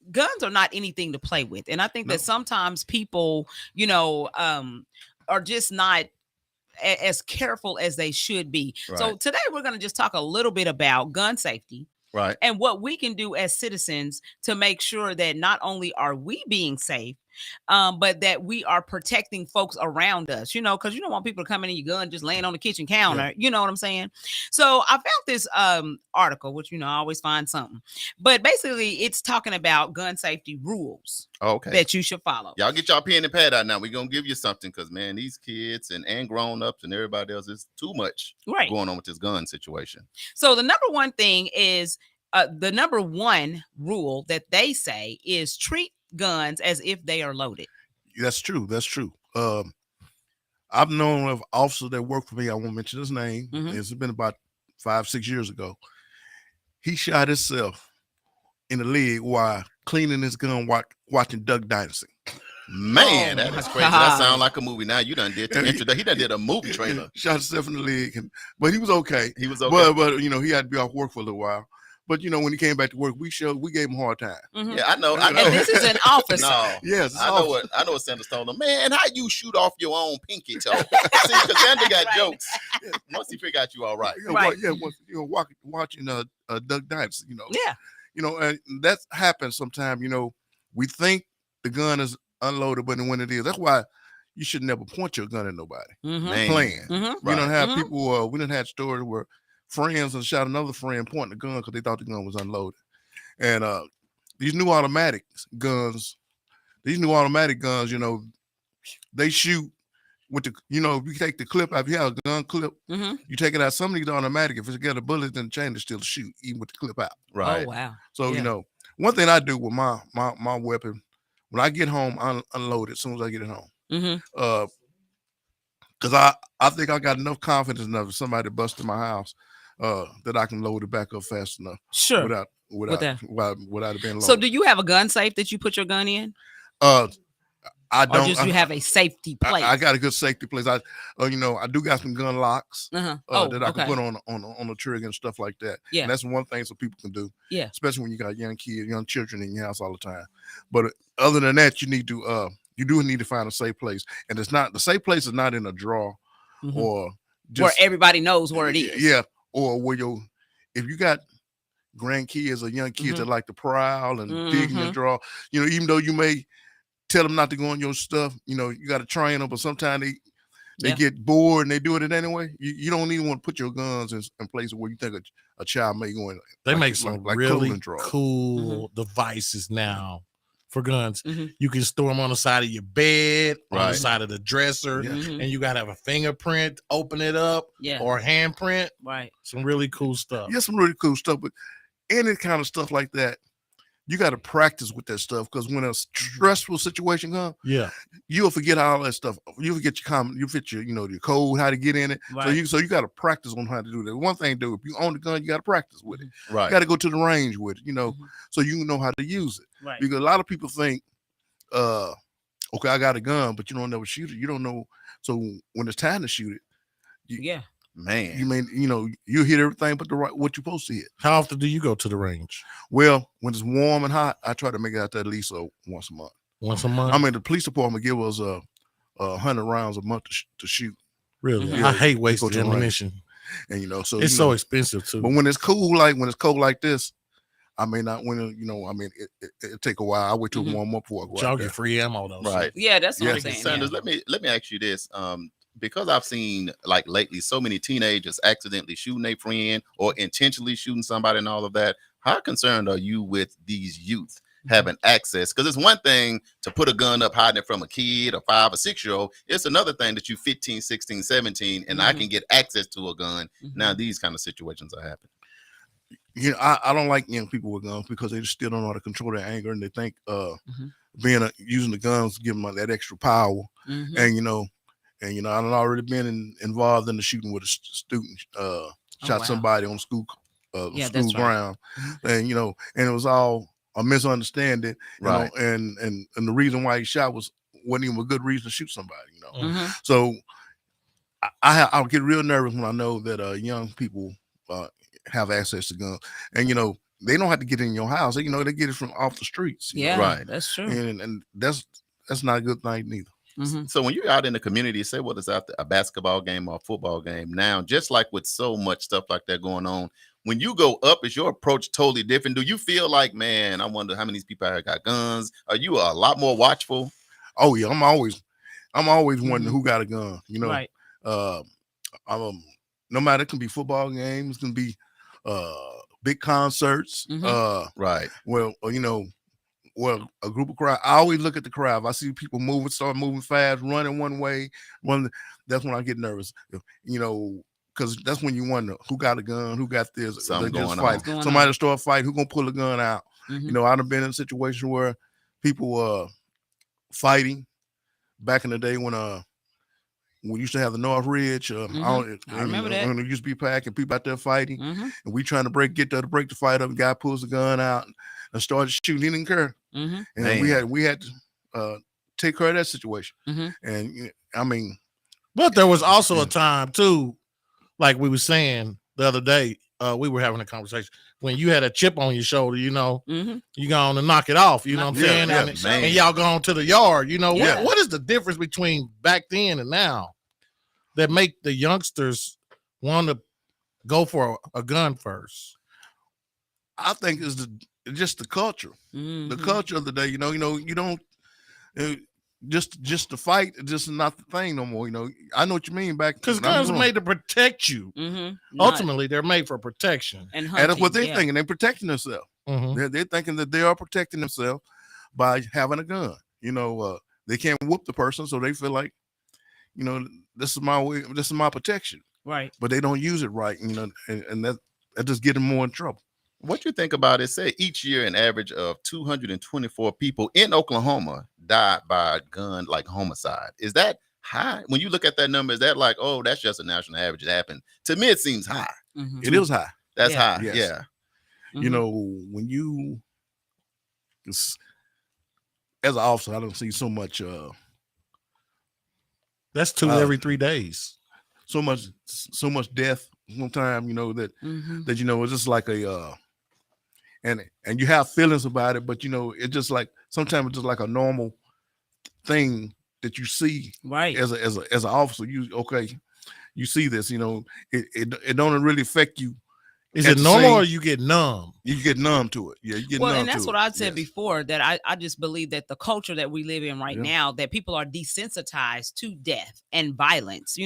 Guns are not anything to play with. And I think that sometimes people, are just not as careful as they should be. So Right. today we're going to just talk a little bit about gun safety Right. and what we can do as citizens to make sure that not only are we being safe, but that we are protecting folks around us, because you don't want people to come in and your gun just laying on the kitchen counter. You know what I'm saying? So I found this article, which, I always find something, but basically it's talking about gun safety rules Okay. that you should follow. Y'all get y'all pen and pad out now. We're going to give you something because, man, these kids and grown-ups and everybody else is too much going on with this gun situation. So the number one thing is the number one rule that they say is treat guns as if they are loaded. That's true. That's true. I've known of officer that worked for me. I won't mention his name. It's been about 5-6 years ago. He shot himself in the leg while cleaning his gun watching Duck Dynasty. Man, that is crazy. That sounds like a movie. Now you done did the intro. He done did a movie trailer. Shot himself in the leg, but he was okay. He was okay. But he had to be off work for a little while. But when he came back to work, we gave him a hard time. Yeah, I know. And this is an officer. No, yes, I know what Sanders told him. Man, how you shoot off your own pinky toe? See, because Sanders got jokes. Once he figured out you all right. Watching Duck Dynasty, Yeah. And that happens sometimes. We think the gun is unloaded, but when it is, that's why you should never point your gun at nobody. Man. Playing. Mm-hmm. We don't have people. We didn't have stories where friends and shot another friend pointing the gun because they thought the gun was unloaded. And these new automatic guns, they shoot with the, you take the clip out. If you have a gun clip, you take it out. Some of these automatic, if it's got a bullet in the chain, they still shoot even with the clip out. Right. Oh wow. So one thing I do with my weapon, when I get home, I unload it as soon as I get it home. Because I think I got enough confidence enough if somebody busted my house that I can load it back up fast enough. Sure. Without it being loaded. So do you have a gun safe that you put your gun in? I don't. Or just you have a safety place? I got a good safety place. I do got some gun locks that I can put on the trigger and stuff like that. Yeah. And that's one thing so people can do. Yeah. Especially when you got young kids, young children in your house all the time. But other than that, you need to you do need to find a safe place. And the safe place is not in a drawer or just, where everybody knows where it is. Yeah. Or where if you got grandkids or young kids that like to prowl and dig in your drawer, even though you may tell them not to go on your stuff, you got to train them, but sometimes they get bored and they do it anyway. You don't even want to put your guns in places where you think a child may go in. They make some really cool Mhm. devices now for guns. You can store them on the side of your bed, on the side of the dresser, and you got to have a fingerprint, open it up, or a handprint. Right. Some really cool stuff. Yeah, some really cool stuff. But any kind of stuff like that, you got to practice with that stuff, because when a stressful situation comes, you'll forget all that stuff. You forget you forget your your code, how to get in it. Right. So you got to practice on how to do that. One thing to do, if you own the gun, you got to practice with it. Right. You got to go to the range with it, so you know how to use it. Right. Because a lot of people think, okay, I got a gun, but you don't never shoot it. You don't know. So when it's time to shoot it, man, you may you hit everything but what you're supposed to hit. How often do you go to the range? Well, when it's warm and hot, I try to make it out there at least once a month. Once a month. I mean, the police department give us 100 rounds a month to shoot. Really, I hate wasting ammunition. And so it's so expensive too. But when it's cool, when it's cold like this, I may not it take a while. I wait till warm up before I go out there. Free ammo though. Right. Yeah, that's what I'm saying. Sanders, let me ask you this. Because I've seen lately so many teenagers accidentally shooting a friend or intentionally shooting somebody and all of that. How concerned are you with these youth having access? Because it's one thing to put a gun up hiding it from a kid, a 5 or 6 year old. It's another thing that you 15, 16, 17, and I can get access to a gun. Now these kind of situations are happening. I don't like young people with guns because they just still don't know how to control their anger, and they think using the guns give them that extra power. And I've already been involved in the shooting with a student shot somebody on school ground, and and it was all a misunderstanding, right? And the reason why he shot wasn't even a good reason to shoot somebody, So I'll get real nervous when I know that young people have access to guns, and they don't have to get in your house. They get it from off the streets. Yeah, right. That's true, and that's not a good thing neither. So when you're out in the community, say whether it's out a basketball game or a football game now, just like with so much stuff like that going on, when you go up, is your approach totally different? Do you feel like, man, I wonder how many of these people out here got guns? Are you a lot more watchful? Oh yeah, I'm always wondering who got a gun. You know, Right. No matter, it can be football games, it can be big concerts. Right. Well, a group of crowd. I always look at the crowd. If I see people start moving fast, running one way, that's when I get nervous. Because that's when you wonder who got a gun, who got this. Something going fight. on. Somebody start fighting. Who gonna pull a gun out? I've been in a situation where people fighting back in the day when we used to have the North Ridge. I remember that. When it used to be packed and people out there fighting, and we trying to get there to break the fight up. The guy pulls the gun out and started shooting. He didn't care, and we had to take care of that situation. And but there was also a time too, like we were saying the other day. We were having a conversation when you had a chip on your shoulder. You going to knock it off. You know what I'm saying? And y'all going to the yard. What is the difference between back then and now that make the youngsters want to go for a gun first? I think it's just the culture, the culture of the day. You don't just to fight. Just not the thing no more. I know what you mean. Back because guns are made to protect you. Ultimately, they're made for protection, and that's what they're thinking. They're protecting themselves. They're thinking that they are protecting themselves by having a gun. They can't whoop the person, so they feel like, this is my way. This is my protection. Right. But they don't use it right. And that just get them more in trouble. What you think about it? Say each year an average of 224 people in Oklahoma died by a gun, like homicide. Is that high? When you look at that number, is that like, oh, that's just a national average? It happened. To me, it seems high. It is high. That's high. Yes. Yeah. When you, as an officer, I don't see so much. That's two every 3 days. So much death. Sometimes that it's just like a and you have feelings about it, but it's just like sometimes it's just like a normal thing that you see. Right. As an officer, you see this. It don't really affect you. Is it normal or you get numb? You get numb to it. Yeah, you get numb to it. And that's what I said before, that I just believe that the culture that we live in right now, that people are desensitized to death and violence,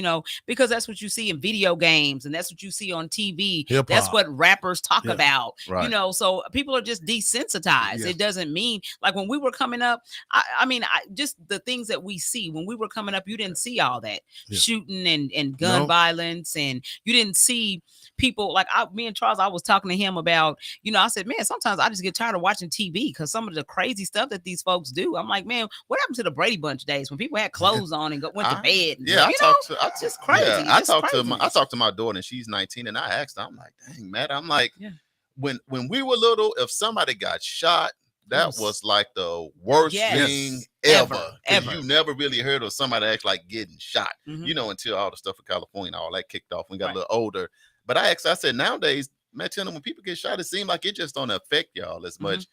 because that's what you see in video games and that's what you see on TV. Hip-hop. That's what rappers talk about, right. So people are just desensitized. Yes. It doesn't mean, like when we were coming up, I just the things that we see when we were coming up, you didn't see all that shooting and gun violence, and you didn't see people like me and Charles. I was talking to him about, I said, man, sometimes I just get tired of watching TV because some of the crazy stuff that these folks do. I'm like, man, what happened to the Brady Bunch days when people had clothes on and went to bed? It's just crazy. I talked to my daughter, and she's 19, and I asked her, I'm like, dang, Matt, I'm like, when we were little, if somebody got shot, that was like the worst thing ever. You never really heard of somebody actually like getting shot, until all the stuff in California and all that kicked off when we got a little older. But I said, nowadays, man, tell them when people get shot, it seems like it just don't affect y'all as much.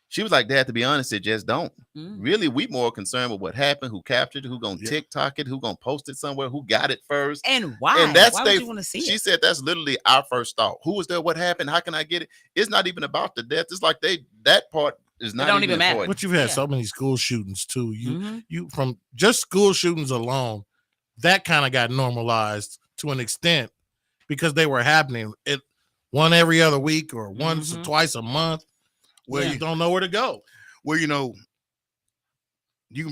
She was like, Dad, to be honest, it just don't. Really, we more concerned with what happened, who captured it, who gonna TikTok it, who gonna post it somewhere, who got it first. And why? And that's why would you want to see she it? said that's literally our first thought. Who was there? What happened? How can I get it? It's not even about the death. It's like that part is not even matter. important. But you've had so many school shootings too. You from just school shootings alone, that kind of got normalized to an extent because they were happening. One every other week or once or twice a month, where you don't know where to go. Well, you can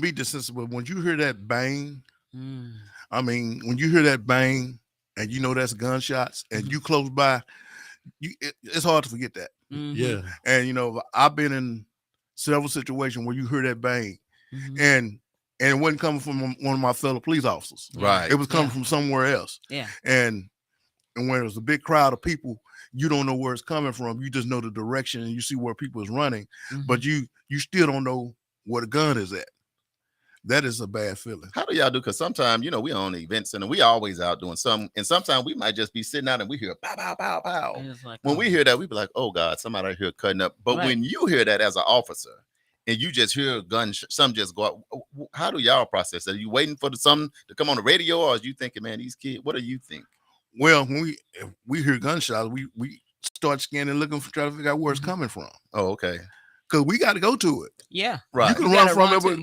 be desensitive, but when you hear that bang, when you hear that bang and that's gunshots and you close by, it's hard to forget that. Yeah. And I've been in several situations where you hear that bang and it wasn't coming from one of my fellow police officers. Right. It was coming from somewhere else. Yeah. And when there's a big crowd of people, you don't know where it's coming from. You just know the direction and you see where people is running, but you still don't know where the gun is at. That is a bad feeling. How do y'all do? Because sometimes, we own the event center. We always out doing something. And sometimes we might just be sitting out and we hear pow, pow, pow, pow. Like, when we hear that, we be like, oh God, somebody out here cutting up. But when you hear that as an officer and you just hear a gun, some just go out. How do y'all process that? Are you waiting for something to come on the radio, or are you thinking, man, these kids, what do you think? Well, when we hear gunshots, we start scanning, looking for, trying to figure out where it's coming from. Oh, okay. Because we got to go to it. Yeah. Right. You can run from it, but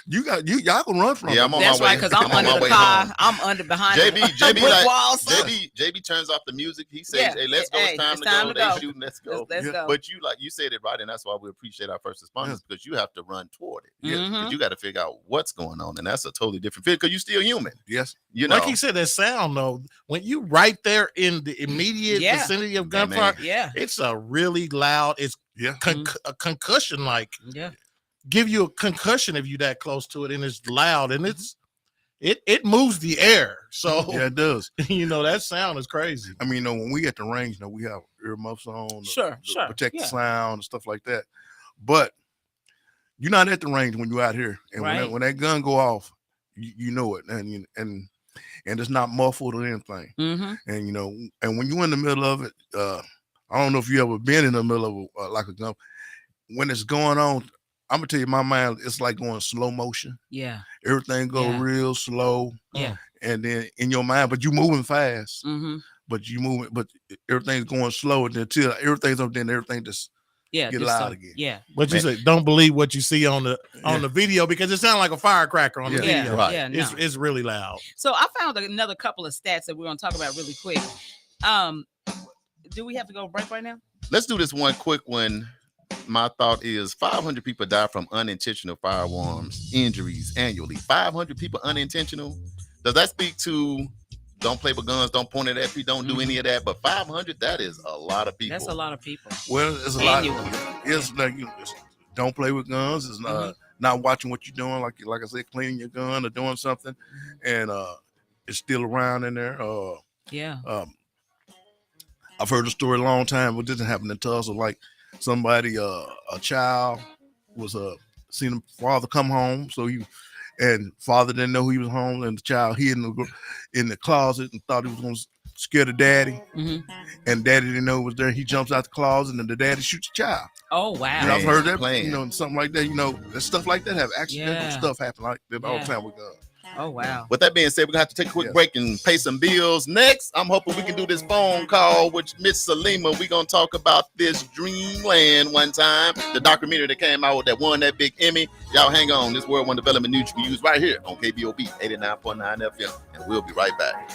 y'all can run from it. I'm on That's my way. right, because I'm under the car. Home. I'm under behind JB brick walls. JB turns off the music. He says, "Hey, let's go. It's time to go. They shoot. Let's go. Let's go." But you said it right, and that's why we appreciate our first responders because you have to run toward it. Yeah, because you got to figure out what's going on, and that's a totally different fit because you're still human. Yes, you know. Like he said, that sound though, when you right there in the immediate vicinity of gunfire, it's a really loud. It's a concussion, like give you a concussion if you that close to it, and it's loud, and it moves the air. So it does. You know, that sound is crazy. I mean, when we at the range, we have earmuffs on, sure, protect the sound and stuff like that. But you're not at the range when you're out here, and when that gun go off, you know it, and it's not muffled or anything. And and when you're in the middle of it, I don't know if you ever been in the middle of like a gun. When it's going on, I'm gonna tell you, my mind, it's like going slow motion. Yeah. Everything go real slow. Yeah. And then in your mind, but you moving fast. But everything's going slow until everything's up there and everything just get loud again. Yeah. But you say don't believe what you see on the video because it sounds like a firecracker on the video. Right. Yeah, it's really loud. So I found another couple of stats that we're gonna talk about really quick. Do we have to go break right now? Let's do this one quick one. My thought is 500 people die from unintentional firearms injuries annually. 500 people unintentional. Does that speak to don't play with guns, don't point it at people, don't do any of that? But 500, that is a lot of people. That's a lot of people. Well, it's a lot. It's like don't play with guns. It's not watching what you're doing. Like I said, cleaning your gun or doing something, and it's still around in there. I've heard a story a long time, but it didn't happen in Tulsa. Like somebody, a child was seen the father come home, and father didn't know he was home, and the child hid in the closet and thought he was going to scare the daddy, and daddy didn't know it was there. He jumps out the closet, and the daddy shoots the child. Oh wow! I've heard that, something like that. There's stuff like that have accidental stuff happen like that all the time with guns. Oh, wow. With that being said, we're going to have to take a quick break and pay some bills. Next, I'm hoping we can do this phone call with Miss Salima. We're going to talk about this Dreamland one time, the documentary that came out that won that big Emmy. Y'all hang on. This World One Development News you can use right here on Kbob 89.9 FM, and we'll be right back.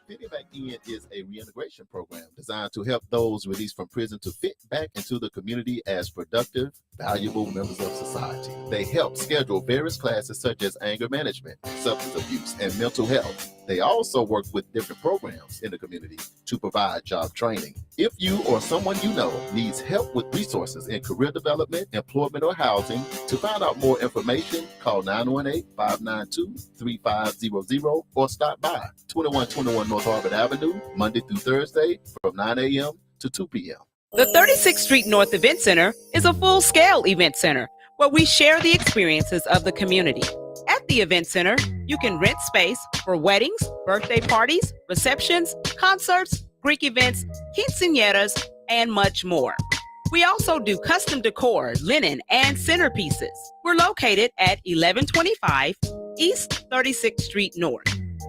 Fitting Back In is a reintegration program designed to help those released from prison to fit back into the community as productive, valuable members of society. They help schedule various classes such as anger management, substance abuse, and mental health. They also work with different programs in the community to provide job training. If you or someone you know needs help with resources in career development, employment, or housing, to find out more information, call 918-592-3500 or stop by 2121 North Harvard Avenue, Monday through Thursday from 9 a.m. to 2 p.m. The 36th Street North Event Center is a full-scale event center where we share the experiences of the community. At the event center, you can rent space for weddings, birthday parties, receptions, concerts, Greek events, quinceañeras, and much more. We also do custom decor, linen, and centerpieces. We're located at 1125 East 36th Street North.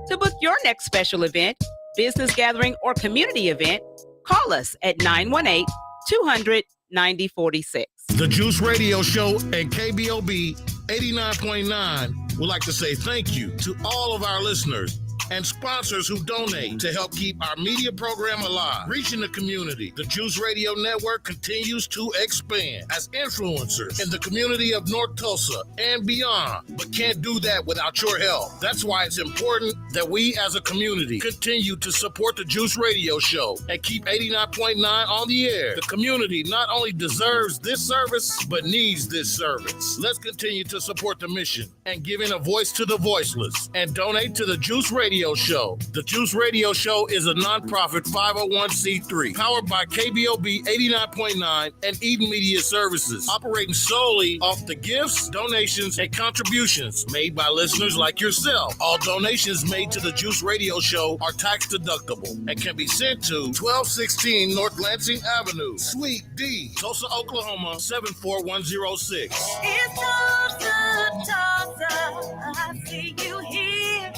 To book your next special event, business gathering, or community event, call us at 918-200-9046. The Juice Radio Show and KBOB 89.9 would like to say thank you to all of our listeners and sponsors who donate to help keep our media program alive, reaching the community. The Juice Radio Network continues to expand as influencers in the community of North Tulsa and beyond, but can't do that without your help. That's why it's important that we as a community continue to support the Juice Radio Show and keep 89.9 on the air. The community not only deserves this service, but needs this service. Let's continue to support the mission and giving a voice to the voiceless and donate to the Juice Radio Radio Show. The Juice Radio Show is a nonprofit 501c3 powered by KBOB 89.9 and Eden Media Services, operating solely off the gifts, donations, and contributions made by listeners like yourself. All donations made to the Juice Radio Show are tax deductible and can be sent to 1216 North Lansing Avenue, Suite D, Tulsa, Oklahoma 74106. It's Tulsa, I see you here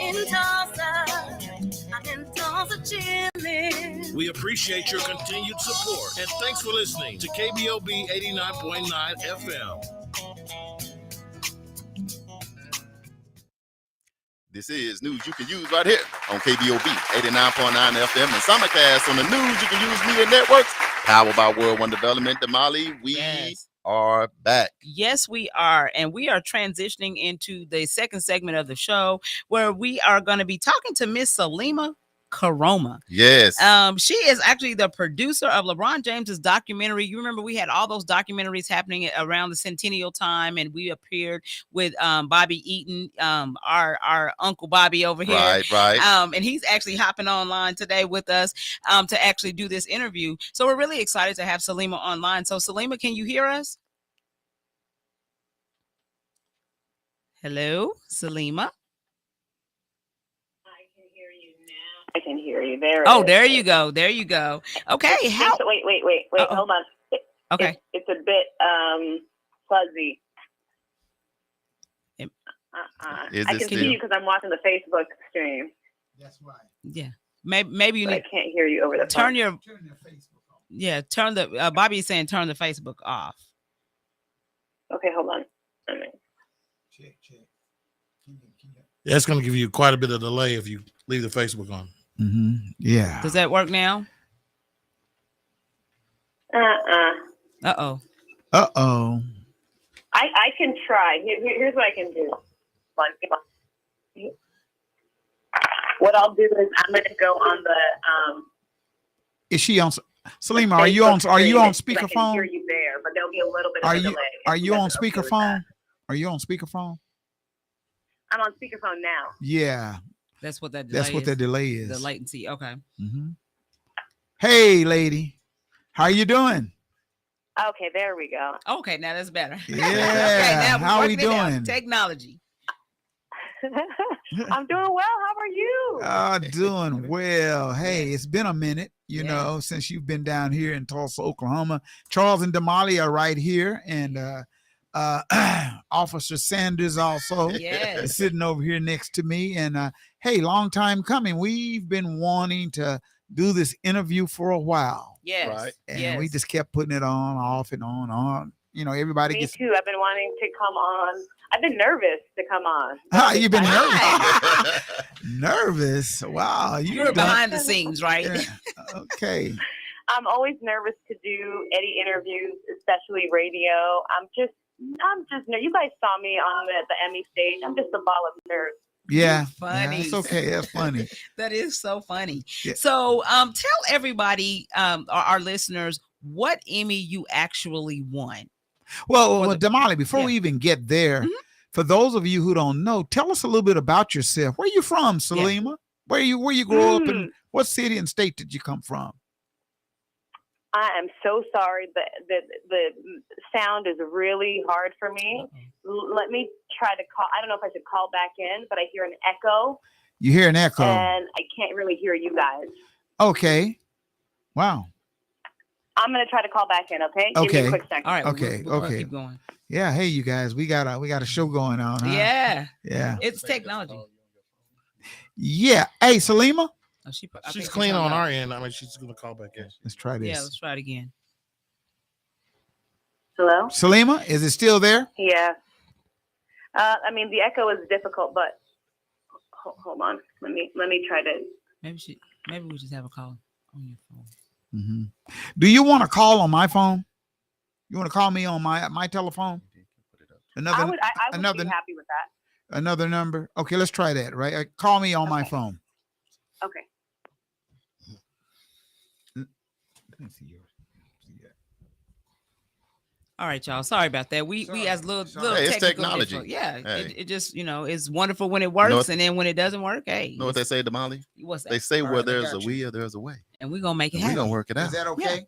in Tulsa. I'm in Tulsa chilling. We appreciate your continued support and thanks for listening to KBOB 89.9 FM. This is News You Can Use right here on KBOB 89.9 FM and simulcast on the News You Can Use Media Networks, powered by World One Development. Damali, we are back. Yes, we are. And we are transitioning into the second segment of the show where we are going to be talking to Miss Salima Karoma. Yes. She is actually the producer of LeBron James's documentary. You remember we had all those documentaries happening around the centennial time, and we appeared with Bobby Eaton, our Uncle Bobby over here. Right. And he's actually hopping online today with us to actually do this interview. So we're really excited to have Salima online. So Salima, can you hear us? Hello, Salima. I can hear you. There. Oh, there you go. There you go. Okay. Wait. Uh-oh. Hold on. Okay. It's a bit fuzzy. I can see you because I'm watching the Facebook stream. That's right. Yeah. Maybe you need. I can't hear you over the phone. Turn your Facebook off. Yeah. Turn the. Bobby is saying turn the Facebook off. Okay. Hold on. Check. Yeah, it's going to give you quite a bit of delay if you leave the Facebook on. Mm-hmm. Yeah. Does that work now? Uh-oh. I can try. Here's what I can do. What I'll do is I'm going to go on the Is she on? Salima, are you on speakerphone? I can hear you there, but there'll be a little bit of a delay. Are you on speakerphone? Are you on speakerphone? I'm on speakerphone now. Yeah. That's what that delay is. The latency. Okay. Mm-hmm. Hey, lady. How you doing? Okay, there we go. Okay, now that's better. Yeah. Okay, now how are we doing? Technology. I'm doing well. How are you? Doing well. Hey, it's been a minute, you know, since you've been down here in Tulsa, Oklahoma. Charles and Damali are right here, and Officer Sanders also is sitting over here next to me. And hey, long time coming. We've been wanting to do this interview for a while. Yes. Right. And we just kept putting it on, off and on. You know, everybody Me too. I've been wanting to come on. I've been nervous to come on. You've been nervous. Nervous. Wow. You're behind the scenes, right? Yeah. Okay. I'm always nervous to do any interviews, especially radio. I'm just you guys saw me on the Emmy stage. I'm just a ball of nerves. Yeah. Funny. Yeah, it's okay. That's funny. That is so funny. Yeah. So tell everybody, our listeners, what Emmy you actually won. Well, Damali, before we even get there, for those of you who don't know, tell us a little bit about yourself. Where you from, Salima? Where you grew up, and what city and state did you come from? I am so sorry, but the sound is really hard for me. Let me try to call. I don't know if I should call back in, but I hear an echo. You hear an echo? And I can't really hear you guys. Okay. Wow. I'm going to try to call back in, okay? Okay. Give me a quick second. All right. Okay. Okay. Keep going. Yeah. Hey, you guys, we got a show going on. Huh? Yeah. Yeah. It's technology. Yeah. Hey, Salima. Oh, she's clean on our end. I mean, she's going to call back in. Let's try this. Yeah, let's try it again. Hello? Salima, is it still there? Yeah. I mean, the echo is difficult, but hold on. Let me try to. Maybe we just have a call on your phone. Mm-hmm. Do you want to call on my phone? You want to call me on my telephone? I would be happy with that. Another number? Okay, let's try that, right? Call me on my phone. Okay. Let me see yours. All right, y'all. Sorry about that. We as little Hey, it's technical technology. difference. Yeah, Hey. it just it's wonderful when it works, and then when it doesn't work, hey, You know what they say, Damali? What's that? They say All where right, I there's got a will, there's a way. And we're gonna make it We're happen. gonna work it out. Is that okay?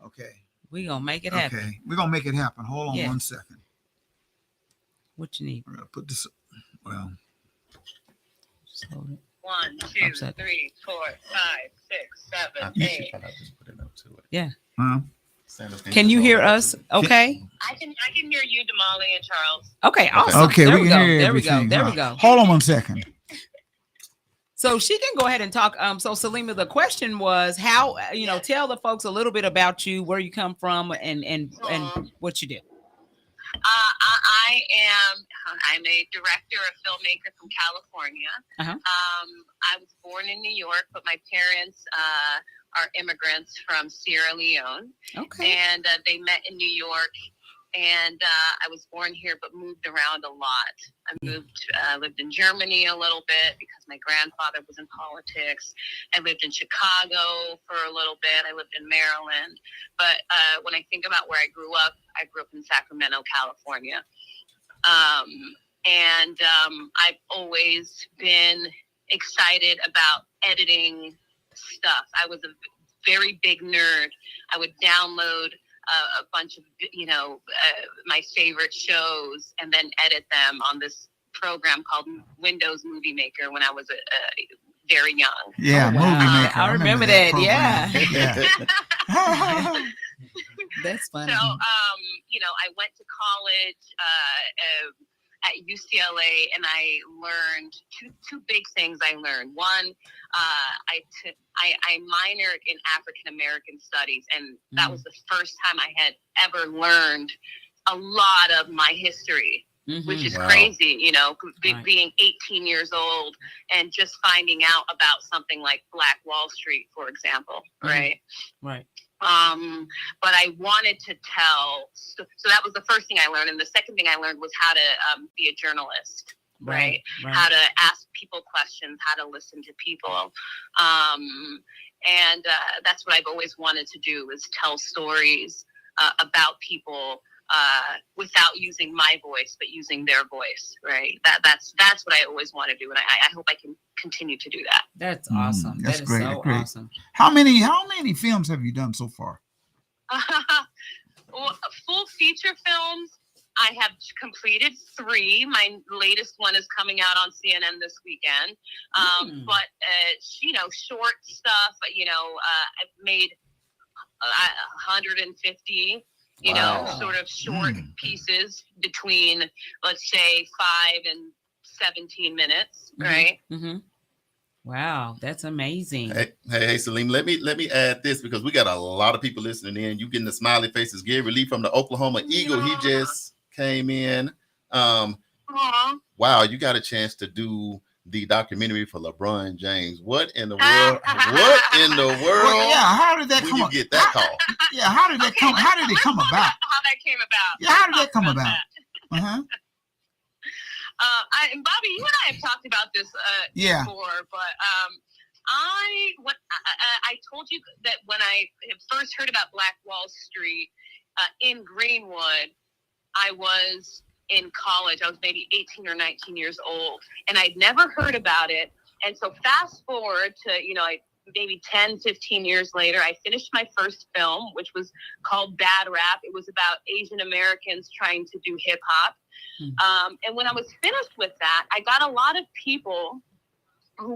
Okay. We're gonna make it happen. Okay. We're gonna make it happen. Hold on Yeah. 1 second. What you need? We're gonna put this. Well. Just hold it. 1, 2, Upset. 3, 4, 5, 6, 7, You 8. should probably just put it up to it. Yeah. Huh? Sanders, Can you hear us? Okay. I can hear you, Damali and Charles. Okay. Awesome. Okay, There we we can go. hear There we go. everything. There we huh? go. Hold on 1 second. So she can go ahead and talk. So Salima, the question was how tell the folks a little bit about you, where you come from, and what you do. I'm a director, a filmmaker from California. I was born in New York, but my parents are immigrants from Sierra Leone. Okay. And they met in New York. And I was born here, but moved around a lot. I lived in Germany a little bit because my grandfather was in politics. I lived in Chicago for a little bit. I lived in Maryland. But when I think about where I grew up in Sacramento, California. I've always been excited about editing stuff. I was a very big nerd. I would download a bunch of, my favorite shows and then edit them on this program called Windows Movie Maker when I was very young. Yeah, Movie Maker. I remember that. program. Yeah. That's funny. So, I went to college at UCLA, and I learned two big things. I learned one, I minored in African American studies, and that was the first time I had ever learned a lot of my history, which is crazy. Being 18 years old and just finding out about something like Black Wall Street, for example, right? Right. But I wanted to tell, so that was the first thing I learned. And the second thing I learned was how to be a journalist, right? How to ask people questions, how to listen to people. That's what I've always wanted to do, is tell stories about people without using my voice, but using their voice, right? That's what I always want to do. And I hope I can continue to do that. That's awesome. That's that is great. so Great. awesome. How many films have you done so far? Well, full feature films, I have completed 3. My latest one is coming out on CNN this weekend. But short stuff, I've made 150, sort of short pieces between, let's say, 5 and 17 minutes, right? Mm-hmm. Wow, that's amazing. Hey, Salim, let me add this, because we got a lot of people listening in. You getting the smiley faces. Gary Lee from the Oklahoma Eagle, he just came in. Wow, you got a chance to do the documentary for LeBron James. What in the world? What in the world? Well, yeah, how did that come? You get that call? Yeah, how did that come? How did it come about? How that came about? Yeah, how did that come about? And Bobby, you and I have talked about this before, but I told you that when I first heard about Black Wall Street in Greenwood, I was in college. I was maybe 18 or 19 years old, and I'd never heard about it. And so fast forward to, maybe 10, 15 years later, I finished my first film, which was called Bad Rap. It was about Asian Americans trying to do hip hop. And when I was finished with that, I got a lot of people who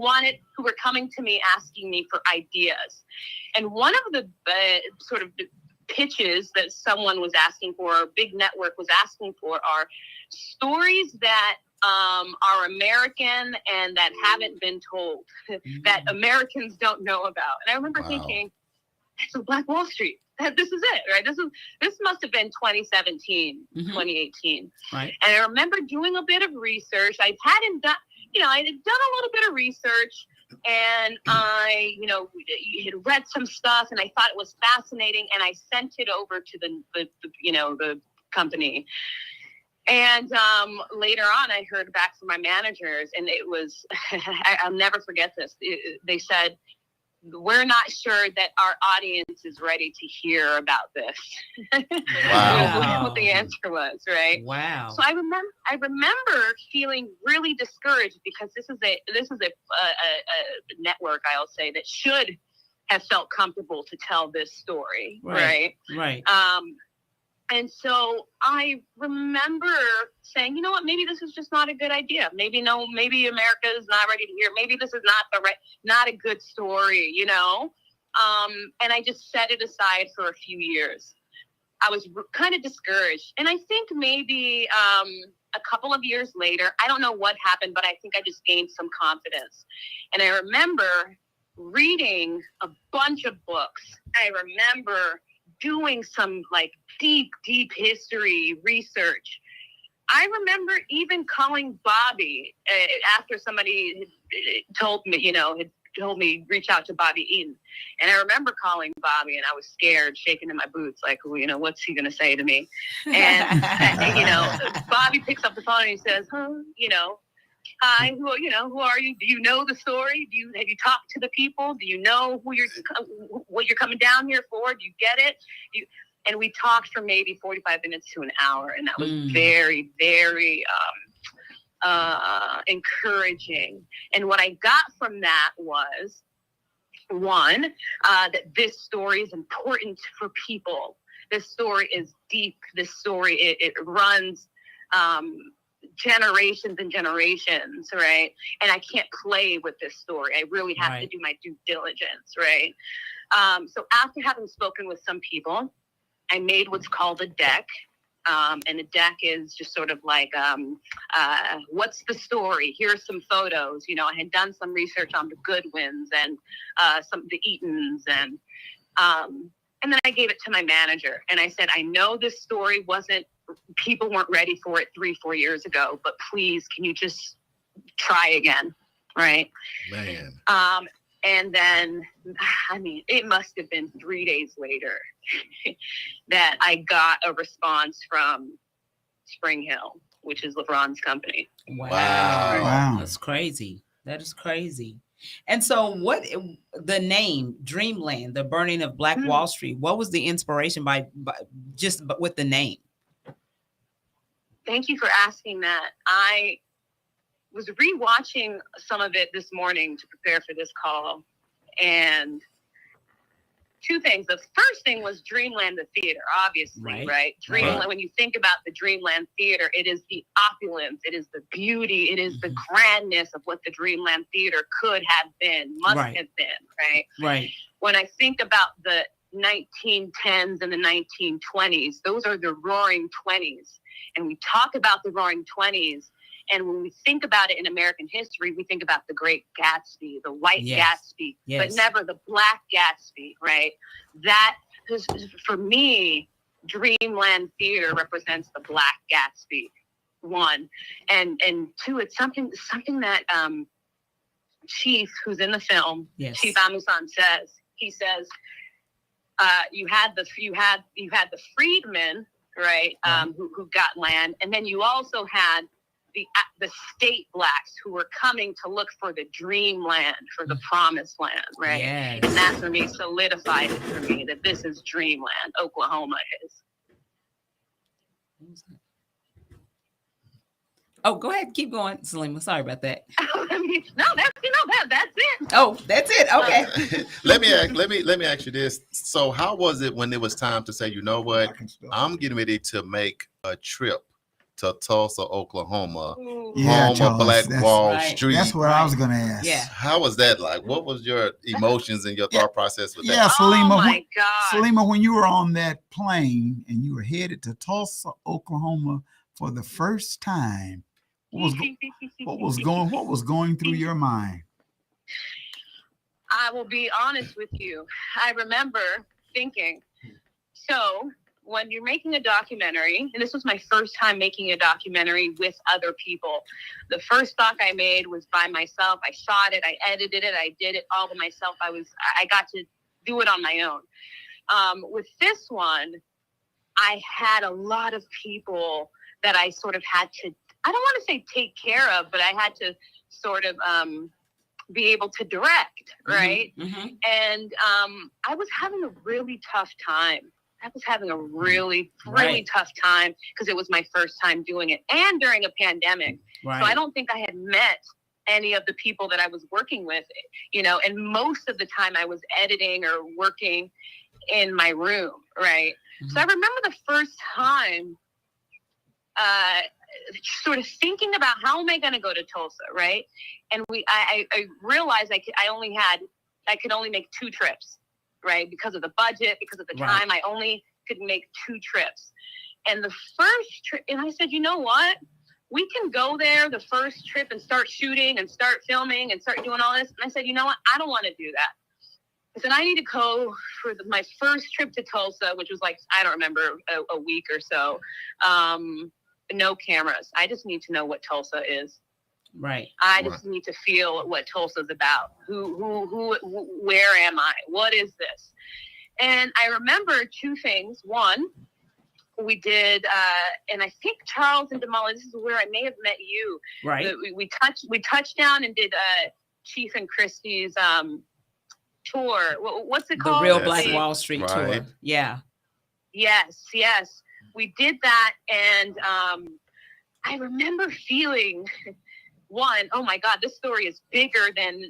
were coming to me asking me for ideas. And one of the sort of pitches that someone was asking for, or a big network was asking for, are stories that are American and that haven't been told, that Americans don't know about. And I remember thinking, that's Black Wall Street. This is it, right? This must have been 2017, 2018. Right. And I remember doing a bit of research. I had done a little bit of research, and I, had read some stuff, and I thought it was fascinating, and I sent it over to the company. And later on, I heard back from my managers, and it was, I'll never forget this. They said, we're not sure that our audience is ready to hear about this. Wow. What the answer was, right? Wow. So I remember feeling really discouraged because this is a network, I'll say, that should have felt comfortable to tell this story, right? Right. And so I remember saying, you know what, maybe this is just not a good idea. Maybe America is not ready to hear. Maybe this is not a good story, you know? And I just set it aside for a few years. I was kind of discouraged. And I think maybe a couple of years later, I don't know what happened, but I think I just gained some confidence. And I remember reading a bunch of books. I remember doing some like deep history research. I remember even calling Bobby after somebody had told me reach out to Bobby Eaton. And I remember calling Bobby and I was scared, shaking in my boots, like, what's he going to say to me? And, Bobby picks up the phone and he says, hi, who are you? Do you know the story? Have you talked to the people? Do you know what you're coming down here for? Do you get it? And we talked for maybe 45 minutes to an hour. And that was very, very encouraging. And what I got from that was, one, that this story is important for people. This story is deep. This story, it runs generations and generations, right? And I can't play with this story. I really have to do my due diligence, right? So after having spoken with some people, I made what's called a deck. And a deck is just sort of like, what's the story? Here's some photos. I had done some research on the Goodwins and some of the Eatons. And then I gave it to my manager. And I said, I know this story people weren't ready for it 3-4 years ago, but please, can you just try again? Right. Man. And then, it must have been 3 days later that I got a response from Spring Hill, which is LeBron's company. Wow. That's crazy. That is crazy. And so the name Dreamland, the burning of Black Wall Street, what was the inspiration with the name? Thank you for asking that. I was rewatching some of it this morning to prepare for this call. And two things. The first thing was Dreamland, the theater, obviously, right? Dreamland, when you think about the Dreamland Theater, it is the opulence, it is the beauty, it is the grandness of what the Dreamland Theater could have been, must have been, right? Right. When I think about the 1910s and the 1920s, those are the roaring 20s. And we talk about the roaring 20s. And when we think about it in American history, we think about the Great Gatsby, the White Gatsby, but never the Black Gatsby, right? That is, for me, Dreamland Theater represents the Black Gatsby, one. And two, it's something that Chief, who's in the film, Chief Amusan says. He says, you had the freedmen, right, who got land, and then you also had the state blacks who were coming to look for the dreamland, for the promised land, right? Yes. And that for me solidified it for me that this is dreamland. Oklahoma is. Oh, go ahead. Keep going, Salima. Sorry about that. That's it. Oh, that's it. Okay. Let me ask you this. So how was it when it was time to say, you know what, I'm getting ready to make a trip to Tulsa, Oklahoma, home of Black Wall Street? That's what I was going to ask. Yeah. How was that like? What was your emotions and your thought process with that? Yeah, Salima. Oh my God. Salima, when you were on that plane and you were headed to Tulsa, Oklahoma for the first time, what was going through your mind? I will be honest with you. I remember thinking, so when you're making a documentary, and this was my first time making a documentary with other people. The first doc I made was by myself. I shot it, I edited it, I did it all by myself. I got to do it on my own. With this one, I had a lot of people that I sort of had to, I don't want to say take care of, but I had to sort of be able to direct, right? Mm-hmm. And I was having a really tough time. I was having a really tough time because it was my first time doing it and during a pandemic. Right. So I don't think I had met any of the people that I was working with, you know, and most of the time I was editing or working in my room, right? Mm-hmm. So I remember the first time sort of thinking about how am I going to go to Tulsa, right? And I realized I could only make 2 trips, right? Because of the budget, because of the time, I only could make 2 trips. And the first trip, and I said, you know what? We can go there the first trip and start shooting and start filming and start doing all this. And I said, you know what? I don't want to do that. I said, I need to go for my first trip to Tulsa, which was like, I don't remember, a week or so. No cameras. I just need to know what Tulsa is. Right. I just need to feel what Tulsa's about. Where am I? What is this? And I remember 2 things. One, we did, and I think Charles and Damali, this is where I may have met you. Right. We touched down and did Chief and Christie's tour. What's it called? The Real Black Wall Street tour. Yeah. Yes. We did that, and I remember feeling, one, oh my God, this story is bigger than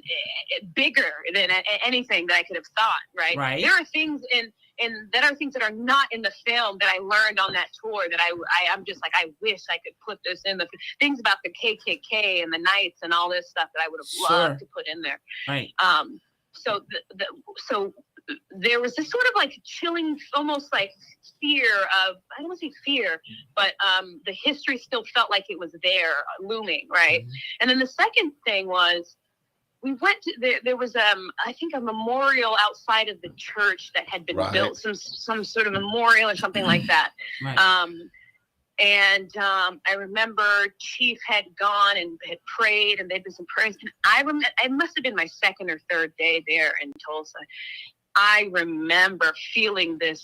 anything that I could have thought. Right. There are things that are not in the film that I learned on that tour that I'm just like, I wish I could put this in the things about the KKK and the Knights and all this stuff that I would have loved to put in there. Right. So so there was this sort of like chilling, almost like fear of, I don't want to say fear, but the history still felt like it was there looming, right? Mm-hmm. And then the second thing was, we went to, there was, I think a memorial outside of the church that had been built, some sort of memorial or something like that. Right. And I remember Chief had gone and had prayed, and there'd been some prayers. And I remember, it must have been my 2nd or 3rd day there in Tulsa. I remember feeling this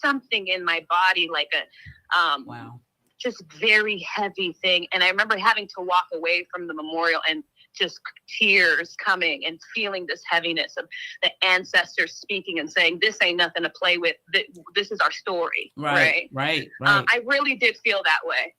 something in my body, like a just very heavy thing. And I remember having to walk away from the memorial and just tears coming and feeling this heaviness of the ancestors speaking and saying, this ain't nothing to play with. This is our story. Right. I really did feel that way.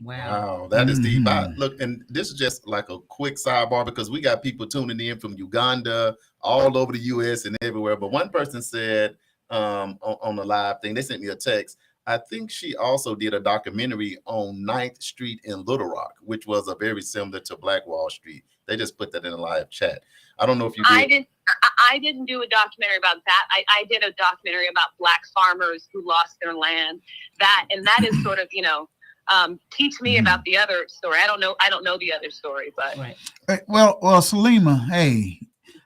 Wow, that is deep. Look, and this is just like a quick sidebar because we got people tuning in from Uganda, all over the U.S. and everywhere. But one person said on the live thing, they sent me a text. I think she also did a documentary on 9th Street in Little Rock, which was a very similar to Black Wall Street. They just put that in a live chat. I don't know if you did. I didn't do a documentary about that. I did a documentary about Black farmers who lost their land. That is sort of, teach me about the other story. I don't know the other story, but well, Salima, hey,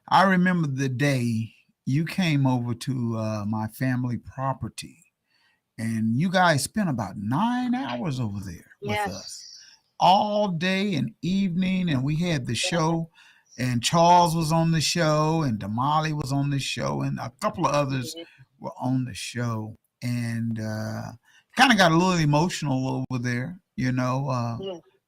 I remember the day you came over to my family property, and you guys spent about 9 hours over there with us, all day and evening, and we had the show, and Charles was on the show, and Damali was on the show, and a couple of others were on the show, and kind of got a little emotional over there,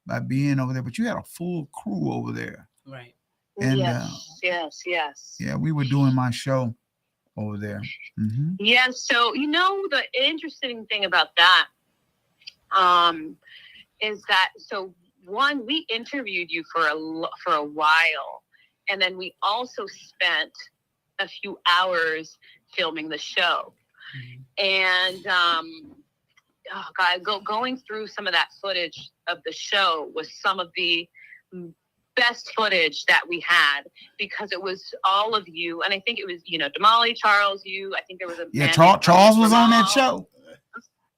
by being over there. But you had a full crew over there, right? And yes. Yeah, we were doing my show over there. Mm-hmm. Yeah. So the interesting thing about that is that one, we interviewed you for a while, and then we also spent a few hours filming the show, and going through some of that footage of the show was some of the best footage that we had, because it was all of you, and I think it was Damali, Charles, you. I think there was a Charles was on that show.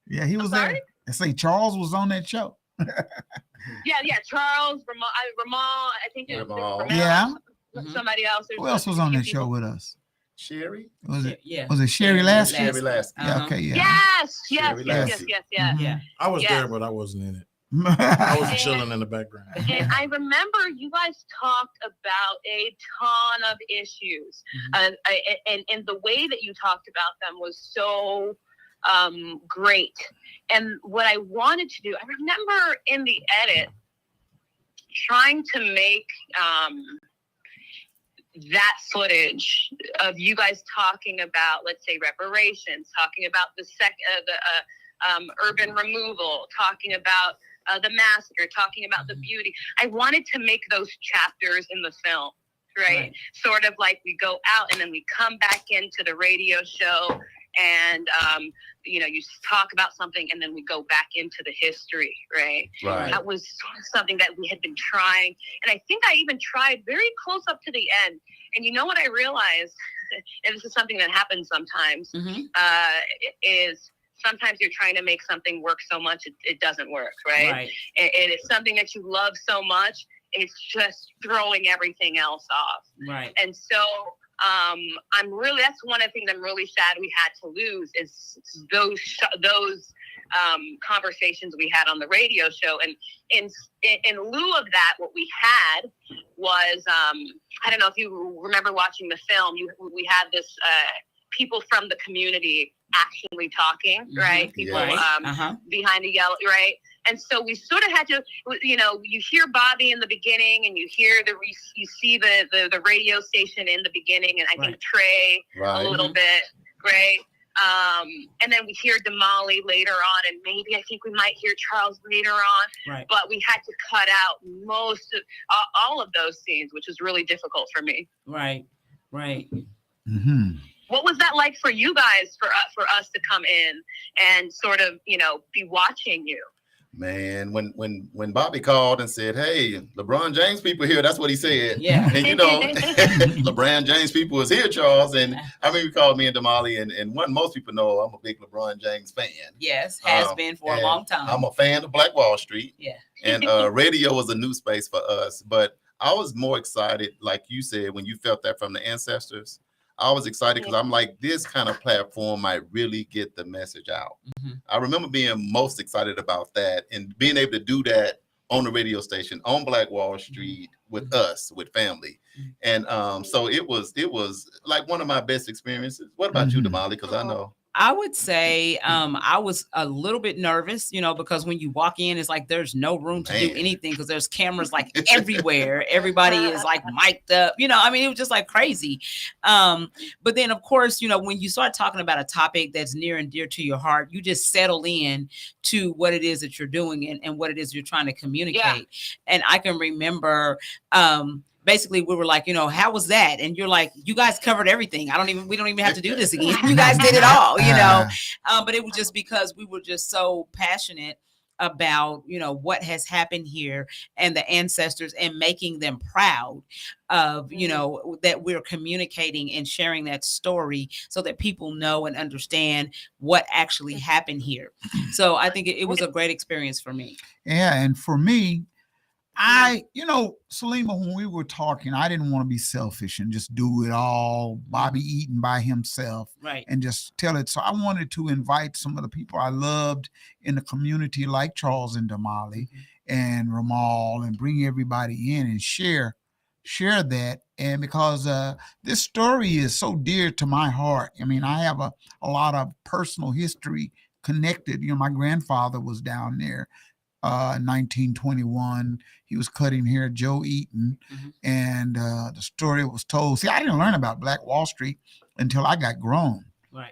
Yeah, he was there. I say Charles was on that show. Yeah, Charles, Ramal. I think it was Ramal. Yeah. Somebody else. Who else was on that show with us? Sherry? Was it Sherry Lasky? Sherry Lasky. Yeah, okay, yeah. Yes. Yeah. I was there, but I wasn't in it. I was chilling in the background. And I remember you guys talked about a ton of issues. And the way that you talked about them was so great. And what I wanted to do, I remember in the edit, trying to make that footage of you guys talking about, let's say, reparations, talking about the urban removal, talking about the massacre, talking about the beauty. I wanted to make those chapters in the film, right? Sort of like we go out and then we come back into the radio show and, you know, you talk about something and then we go back into the history, right? That was something that we had been trying. And I think I even tried very close up to the end. And you know what I realized, and this is something that happens sometimes, is sometimes you're trying to make something work so much it doesn't work, right? And it's something that you love so much, it's just throwing everything else off. And so that's one of the things I'm really sad we had to lose is those conversations we had on the radio show. And in lieu of that, what we had was, I don't know if you remember watching the film, we had this, people from the community actually talking, right? People behind the yellow, right? And so we sort of had to, you know, you hear Bobby in the beginning, and you hear you see the radio station in the beginning, and I think Trey a little bit, right? And then we hear Damali later on, and maybe I think we might hear Charles later on. But we had to cut out most of all of those scenes, which was really difficult for me. What was that like for you guys, for us to come in and sort of, you know, be watching you? Man, when Bobby called and said, "Hey, LeBron James people here," that's what he said. And you know, LeBron James people is here, Charles. And I mean, he called me and Damali, and most people know I'm a big LeBron James fan. Has been for a long time. I'm a fan of Black Wall Street. And radio was a new space for us. But I was more excited, like you said, when you felt that from the ancestors. I was excited because I'm like, this kind of platform might really get the message out. I remember being most excited about that and being able to do that on the radio station on Black Wall Street with us, with family. And so it was like one of my best experiences. What about you, Damali? Because I know. I would say I was a little bit nervous, you know, because when you walk in, it's like there's no room to do anything because there's cameras like everywhere. Everybody is like mic'd up, you know. I mean, it was just like crazy. But then, of course, you know, when you start talking about a topic that's near and dear to your heart, you just settle in to what it is that you're doing and what it is you're trying to communicate. And I can remember basically we were like, you know, how was that? And you're like, you guys covered everything. We don't even have to do this again. You guys did it all, you know? But it was just because we were just so passionate about, you know, what has happened here and the ancestors and making them proud of, you know, that we're communicating and sharing that story so that people know and understand what actually happened here. So I think it was a great experience for me. Yeah. And for me, you know, Salima, when we were talking, I didn't want to be selfish and just do it all, Bobby Eaton by himself, and just tell it. So I wanted to invite some of the people I loved in the community, like Charles and Damali and Ramal, and bring everybody in and share that. And because this story is so dear to my heart. I mean, I have a lot of personal history connected. You know, my grandfather was down there. 1921, he was cutting hair, Joe Eaton, and the story was told. See, I didn't learn about Black Wall Street until I got grown.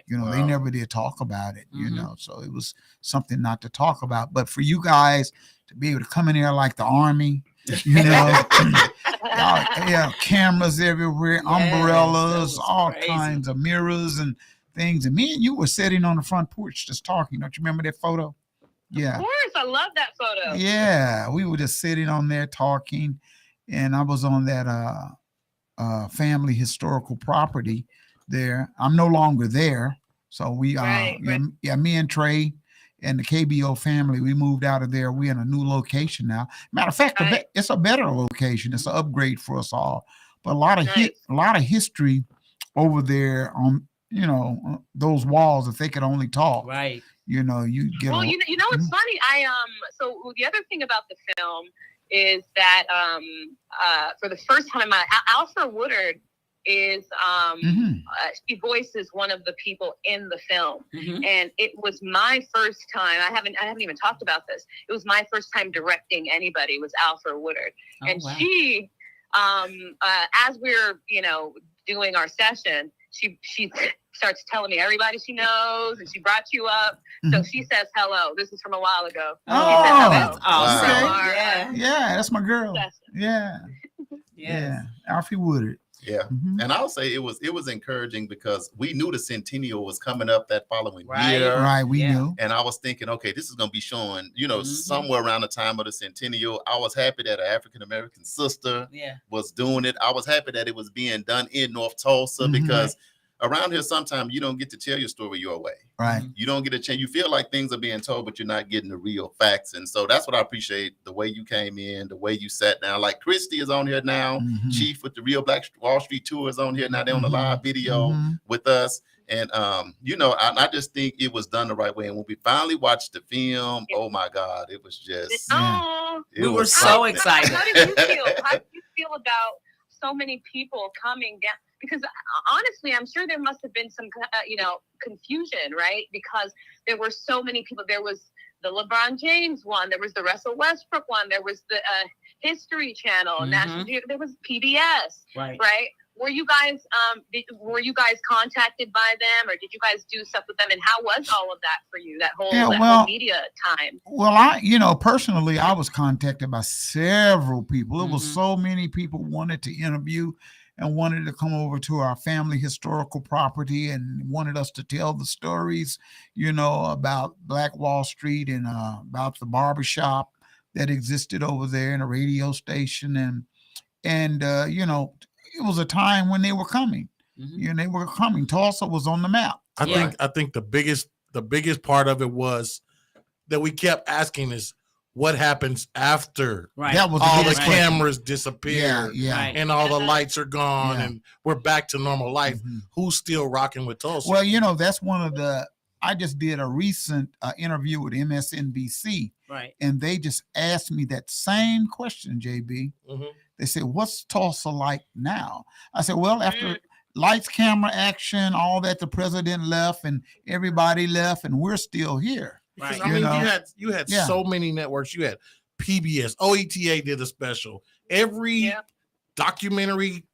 You know, they never did talk about it, you know, so it was something not to talk about. But for you guys to be able to come in there like the Army, you know, cameras everywhere, umbrellas, all kinds of mirrors and things. And me and you were sitting on the front porch just talking. Don't you remember that photo? Yeah. Of course, I love that photo. Yeah, we were just sitting on there talking, and I was on that family historical property there. I'm no longer there, so we me and Trey and the KBO family, we moved out of there. We're in a new location now. Matter of fact, it's a better location. It's an upgrade for us all. But a lot of history over there on, you know, those walls. If they could only talk, you know, you get. Well, you know, it's funny. So the other thing about the film is that for the first time, Alfred Woodard is she voices one of the people in the film, and it was my first time. I haven't even talked about this. It was my first time directing anybody. Was Alfred Woodard, and she, as we're doing our session, she starts telling me everybody she knows, and she brought you up. So she says hello. This is from a while ago. Oh, that's awesome. Okay. Yeah, that's my girl. Yeah. Alfie Woodard. Yeah. And I'll say it was encouraging because we knew the centennial was coming up that following year. Right, we knew. And I was thinking, okay, this is going to be showing, somewhere around the time of the centennial. I was happy that an African-American sister was doing it. I was happy that it was being done in North Tulsa because around here, sometimes you don't get to tell your story your way. Right. You don't get a chance. You feel like things are being told, but you're not getting the real facts. And so that's what I appreciate, the way you came in, the way you sat down. Like Christy is on here now. Chief with the Real Black Wall Street Tour is on here now. They're on the live video with us. And, I just think it was done the right way. And when we finally watched the film, oh, my God, it was just. We were so excited. How did you feel? How did you feel about so many people coming down? Because honestly, I'm sure there must have been some, confusion, right? Because there were so many people. There was the LeBron James one. There was the Russell Westbrook one. There was the History Channel, National. There was PBS, right? Were you guys contacted by them, or did you guys do stuff with them? And how was all of that for you? That whole media time. Well, I personally, I was contacted by several people. It was so many people wanted to interview and wanted to come over to our family historical property and wanted us to tell the stories, about Black Wall Street and about the barbershop that existed over there and a radio station. And it was a time when they were coming. They were coming. Tulsa was on the map. I think the biggest part of it was that we kept asking is, what happens after that was all the cameras disappear and all the lights lights are gone and we're back to normal life? Who's still rocking with Tulsa? Well, that's one of the, I just did a recent interview with MSNBC, and they just asked me that same question, JB. They said, what's Tulsa like now? I said, well, after lights, camera, action, all that, the president left and everybody left and we're still here. Because you had so many networks. You had PBS, OETA did a special. Every documentary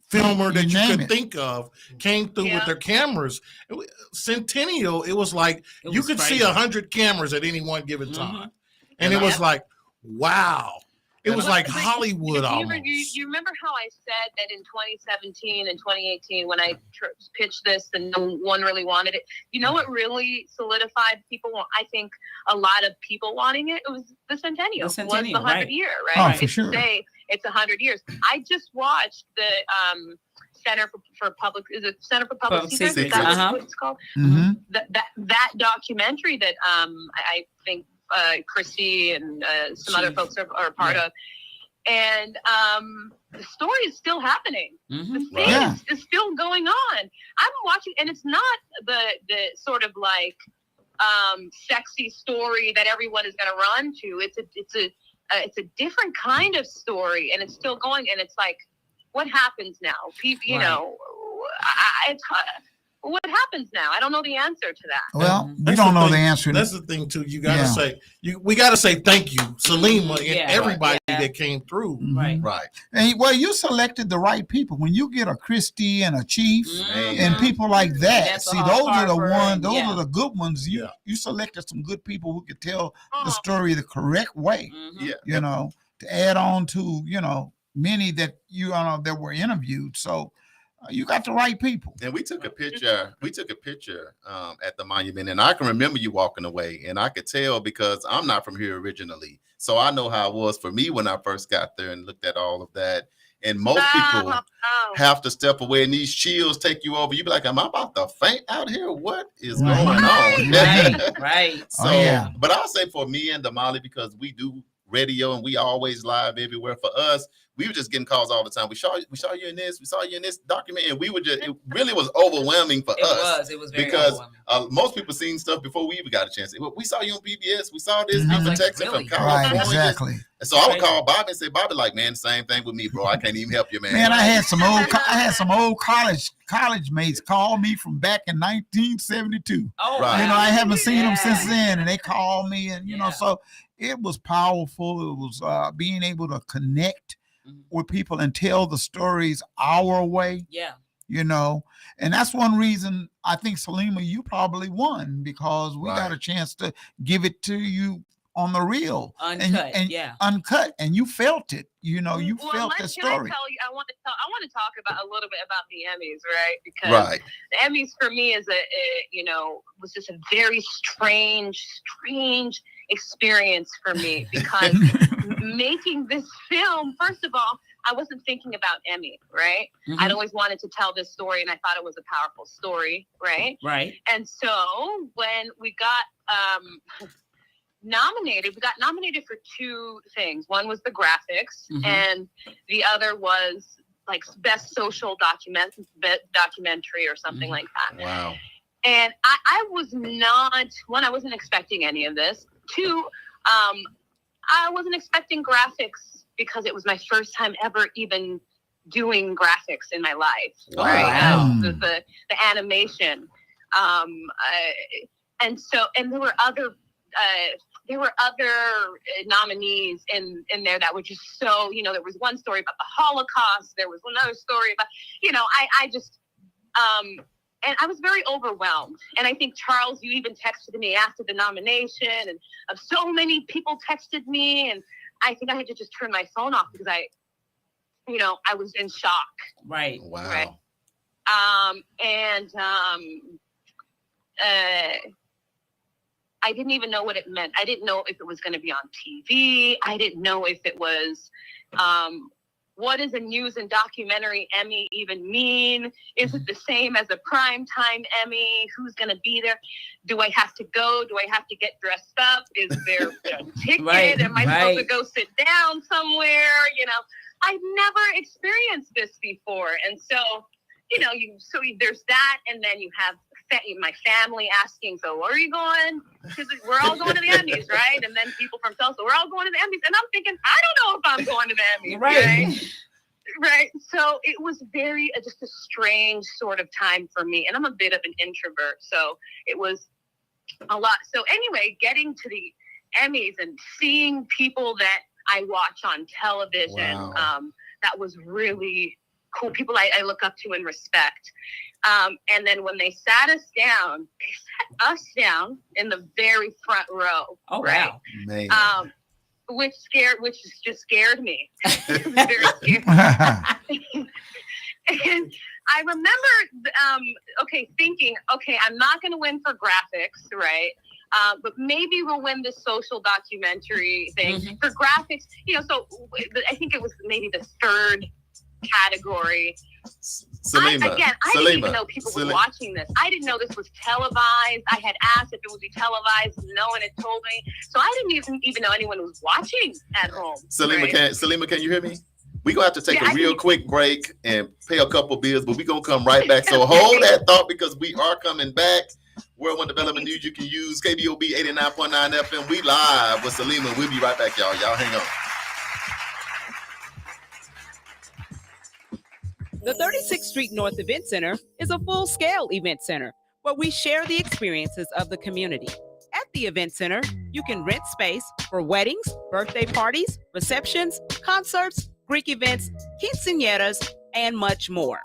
filmer that you could think of came through with their cameras. Centennial, it was like you could see 100 cameras at any one given time, and it was like, wow. It was like Hollywood almost. You remember how I said that in 2017 and 2018 when I pitched this and no one really wanted it? You know what really solidified people? I think a lot of people wanting it. It was the Centennial. Was the 100 year, right? Oh, for sure. Say it's 100 years. I just watched the Center for Public. Is it Center for Public Secrets? Is that what it's called? That documentary that I think. Christy and some other folks are part of, and the story is still happening. The thing is still going on. I'm watching, and it's not the sort of like sexy story that everyone is going to run to. It's a different kind of story, and it's still going. And it's like, what happens now? People, it's. What happens now? I don't know the answer to that. Well, we don't know the answer. That's the thing too. You gotta say we gotta say thank you, Salima, and everybody that came through. Right. And you selected the right people. When you get a Christie and a Chief and people like that, see, those are the ones. Those are the good ones. You selected some good people who could tell the story the correct way. To add on to many that that were interviewed. So. You got the right people. And we took a picture. At the monument, and I can remember you walking away, and I could tell because I'm not from here originally, so I know how it was for me when I first got there and looked at all of that. And most people have to step away, and these chills take you over. You be like, "Am I about to faint out here? What is going on?" Right. So, but I'll say for me and Damali, because we do radio, and we always live everywhere. For us, we were just getting calls all the time. We saw you in this. We saw you in this document, and we were just. It really was overwhelming for us. It was very because overwhelming. most people seen stuff before we even got a chance. We saw you on PBS. We saw this. Mhm. We I were was like, texting really? from Right, California. exactly. And so I would call Bobby and say, Bobby, like, man, same thing with me, bro. I can't even help you, man. Man, I had some old college mates call me from back in 1972. Oh, Right. You know, I haven't seen them Yeah. since then, and they called me, and you know, Yeah. so it was powerful. It was being able to connect Mhm. with people and tell the stories our way. Yeah. You know, and that's one reason I think, Salima, you probably won, because we got Right. a chance to give it to you on the real, Uncut, and yeah. uncut, and you felt it. You know, you Well, felt the can story. I tell you? I want to talk about a little bit about the Emmys, right? Because Right. the Emmys for me is was just a very strange experience for me because making this film, first of all, I wasn't thinking about Emmy, right? Mhm. I'd always wanted to tell this story, and I thought it was a powerful story, right? Right. And so when we got nominated, we got nominated for two things. One was the graphics, Mhm. and the other was like best social documentary or something like that. Wow. And I was not, one, I wasn't expecting any of this. Two, I wasn't expecting graphics because it was my first time ever even doing graphics in my life. Wow. Right? Wow. The animation. And there were other nominees in there that were just so, there was one story about the Holocaust. There was another story about, I just, and I was very overwhelmed. And I think, Charles, you even texted me after the nomination, and so many people texted me, and I think I had to just turn my phone off because I was in shock. Right. Wow. Right. I didn't even know what it meant. I didn't know if it was going to be on TV. I didn't know if it was, what does a news and documentary Emmy even mean? Is it the same as a primetime Emmy? Who's going to be there? Do I have to go? Do I have to get dressed up? Is there a ticket? Right, Am I supposed to go sit down somewhere? I've never experienced this before. And so, there's that. And then you have my family asking, so where are you going? Because we're all going to the Emmys, right? And then people from Tulsa, we're all going to the Emmys. And I'm thinking, I don't know if I'm going to the Emmys, right? So it was just a strange sort of time for me. And I'm a bit of an introvert, so it was a lot. So anyway, getting to the Emmys and seeing people that I watch on television, Wow. that was really cool. People I look up to and respect. And then when they sat us down in the very front row. Oh, right? wow. Man. Which just scared me. It was very scary. And I remember, thinking, I'm not going to win for graphics, right? But maybe we'll win this social documentary thing. Mm-hmm. For graphics, so I think it was maybe the third category. Salima. I didn't even know people were watching this. I didn't know this was televised. I had asked if it would be televised. No one had told me. So I didn't even know anyone was watching at home. Salima, right? can you hear me? We're going to have to take Yeah, a real quick break and pay a couple bills, but we're going to come right back. So hold that thought because we are coming back. World One Development News you can use. KBOB 89.9 FM. We live with Salima. We'll be right back, y'all. Y'all hang on. The 36th Street North Event Center is a full-scale event center where we share the experiences of the community. At the event center, you can rent space for weddings, birthday parties, receptions, concerts, Greek events, quinceañeras, and much more.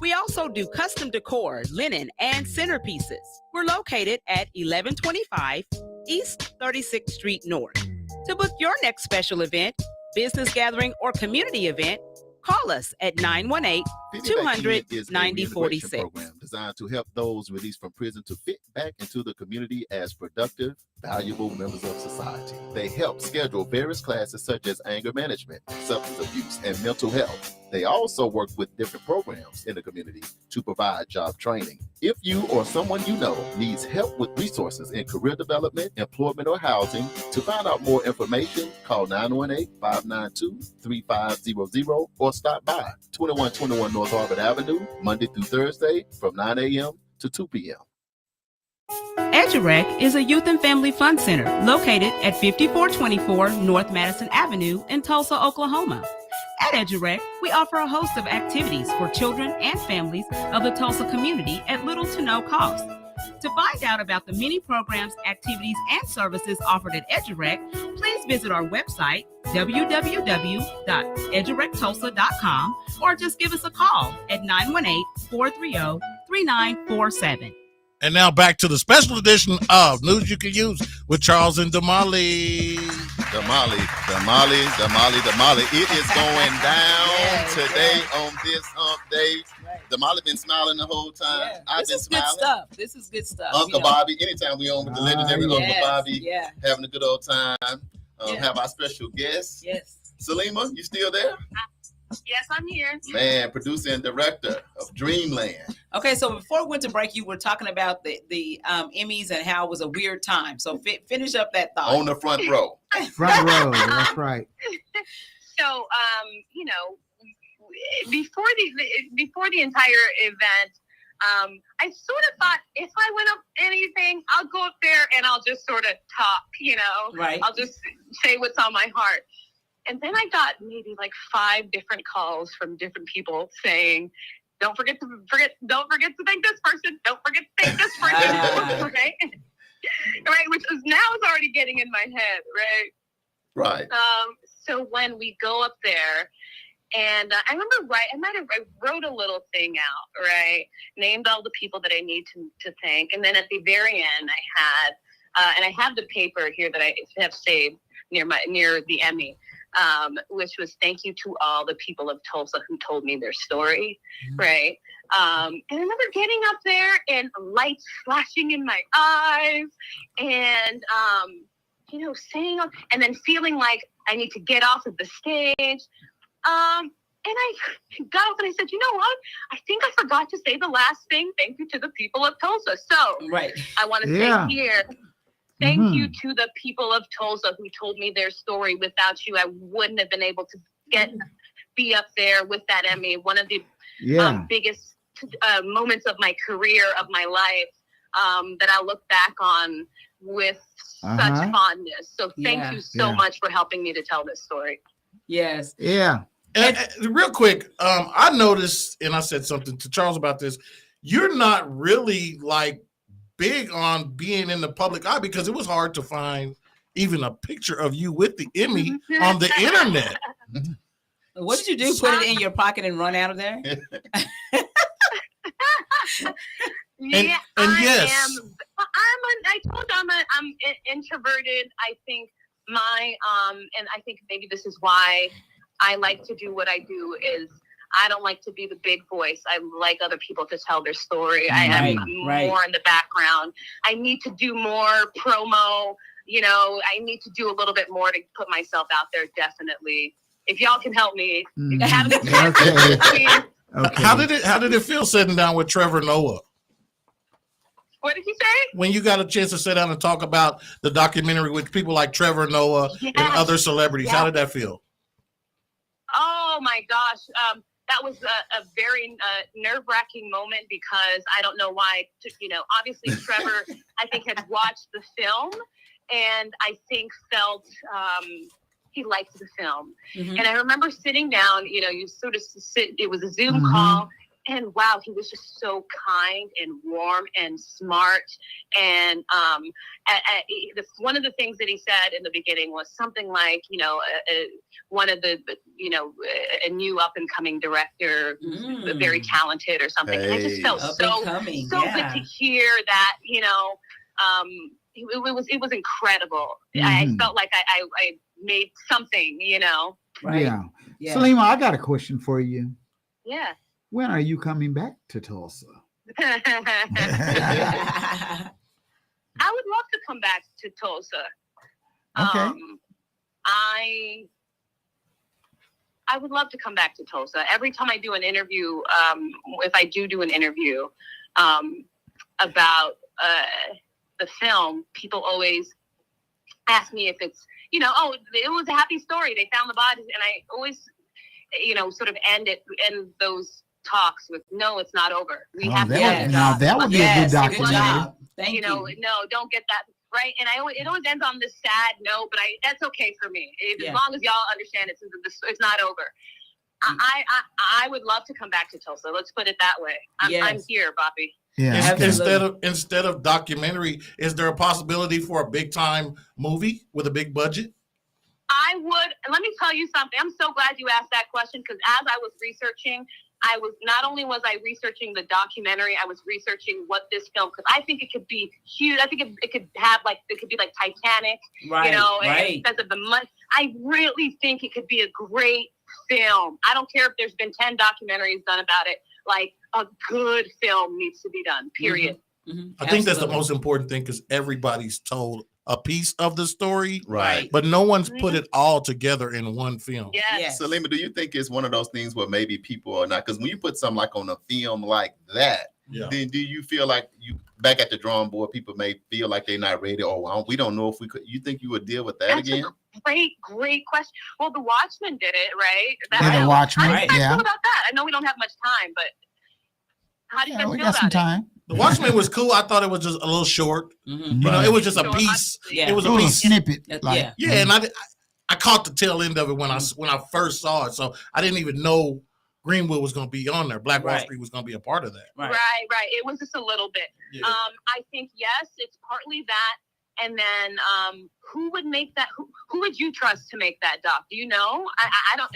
We also do custom decor, linen, and centerpieces. We're located at 1125 East 36th Street North. To book your next special event, business gathering, or community event, call us at 918-200-9046. Program designed to help those released from prison to fit back into the community as productive, valuable members of society. They help schedule various classes such as anger management, substance abuse, and mental health. They also work with different programs in the community to provide job training. If you or someone you know needs help with resources in career development, employment, or housing, to find out more information, call 918-592-3500 or stop by 2121 North Harvard Avenue, Monday through Thursday from 9 a.m. to 2 p.m. EduRec is a youth and family fun center located at 5424 North Madison Avenue in Tulsa, Oklahoma. At EduRec, we offer a host of activities for children and families of the Tulsa community at little to no cost. To find out about the many programs, activities, and services offered at EduRec, please visit our website, www.edurectulsa.com, or just give us a call at 918-430-3947. And now back to the special edition of News You Can Use with Charles and Damali. Damali. It is going down today on this hump day. Damali been smiling the whole time. I've been smiling. This is good stuff. Uncle Bobby, anytime we on with the legendary Uncle Bobby, having a good old time. Have our special guest. Yes. Salima, you still there? Yes, I'm here. Man, producer and director of Dreamland. Okay, so before we went to break, you were talking about the Emmys and how it was a weird time. So finish up that thought. On the front row. Front row, that's right. So, before the entire event, I sort of thought if I win up anything, I'll go up there and I'll just sort of talk, Right. I'll just say what's on my heart. And then I got maybe like 5 different calls from different people saying, don't forget to thank this person. Don't forget to thank this person. Right? Right. Which is now is already getting in my head. Right. So when we go up there, and I remember I wrote a little thing out, right? Named all the people that I need to thank. And then at the very end, I had, and I have the paper here that I have saved near the Emmy. Which was thank you to all the people of Tulsa who told me their story, right? And I remember getting up there and lights flashing in my eyes and, saying, and then feeling like I need to get off of the stage. And I got up and I said, you know what? I think I forgot to say the last thing. Thank you to the people of Tulsa. So I want to say here, thank you to the people of Tulsa who told me their story. Without you, I wouldn't have been able to be up there with that Emmy. One of the biggest moments of my career, of my life, that I look back on with such fondness. So thank you so much for helping me to tell this story. Yes. Yeah. And real quick, I noticed, and I said something to Charles about this, you're not really like big on being in the public eye because it was hard to find even a picture of you with the Emmy on the internet. What did you do? Put it in your pocket and run out of there? I told you I'm introverted. I think and I think maybe this is why I like to do what I do is I don't like to be the big voice. I like other people to tell their story. I am more in the background. I need to do more promo. I need to do a little bit more to put myself out there. Definitely. If y'all can help me. How did it feel sitting down with Trevor Noah? What did he say? When you got a chance to sit down and talk about the documentary with people like Trevor Noah and other celebrities, how did that feel? Oh my gosh. That was a very nerve-wracking moment because I don't know why, obviously Trevor, I think, had watched the film and I think felt he liked the film. And I remember sitting down, you sort of sit, it was a Zoom call. And wow, he was just so kind and warm and smart. And one of the things that he said in the beginning was something like, one of the, a new up and coming director, very talented or something. And I just felt so good to hear that, it was incredible. I felt like I made something, Right. Yeah. Salima, I got a question for you. Yeah. When are you coming back to Tulsa? I would love to come back to Tulsa. Okay. I would love to come back to Tulsa. Every time I do an interview, if I do an interview, about the film, people always ask me if it's, oh, it was a happy story. They found the bodies. And I always, sort of end those talks with, no, it's not over. We have to get the job. That would be a good documentary. Thank you. No, don't get that right. And it always ends on this sad note, but that's okay for me. As long as y'all understand it's not over. I would love to come back to Tulsa. Let's put it that way. I'm here, Bobby. Yeah. Instead of documentary, is there a possibility for a big time movie with a big budget? I would, and let me tell you something. I'm so glad you asked that question, because as I was researching, not only was I researching the documentary, I was researching what this film, because I think it could be huge. I think it could be like Titanic, right. Because of the money. I really think it could be a great film. I don't care if there's been 10 documentaries done about it. Like, a good film needs to be done, period. I think that's the most important thing, because everybody's told a piece of the story, Right. but no one's put it all together in one film. Yes. Salima, do you think it's one of those things where maybe people are not, because when you put something like on a film like that, then do you feel like you back at the drawing board, people may feel like they're not ready, or we don't know if we could? You think you would deal with that That's again? a great question. Well, The Watchmen did it, right? The Watchmen, How do you guys feel about that? I know we don't have much time, but how do you guys we feel got some about it? time. The Watchmen was cool. I thought it was just a little short. It was just a piece. It was a piece. Snippet. And I caught the tail end of it when I first saw it. So I didn't even know Greenwood was going to be on there. Black Wall Street was going to be a part of that. Right. It was just a little bit. Yeah. I think, yes, it's partly that. And then who would make that? Who would you trust to make that doc? Do you know? I don't,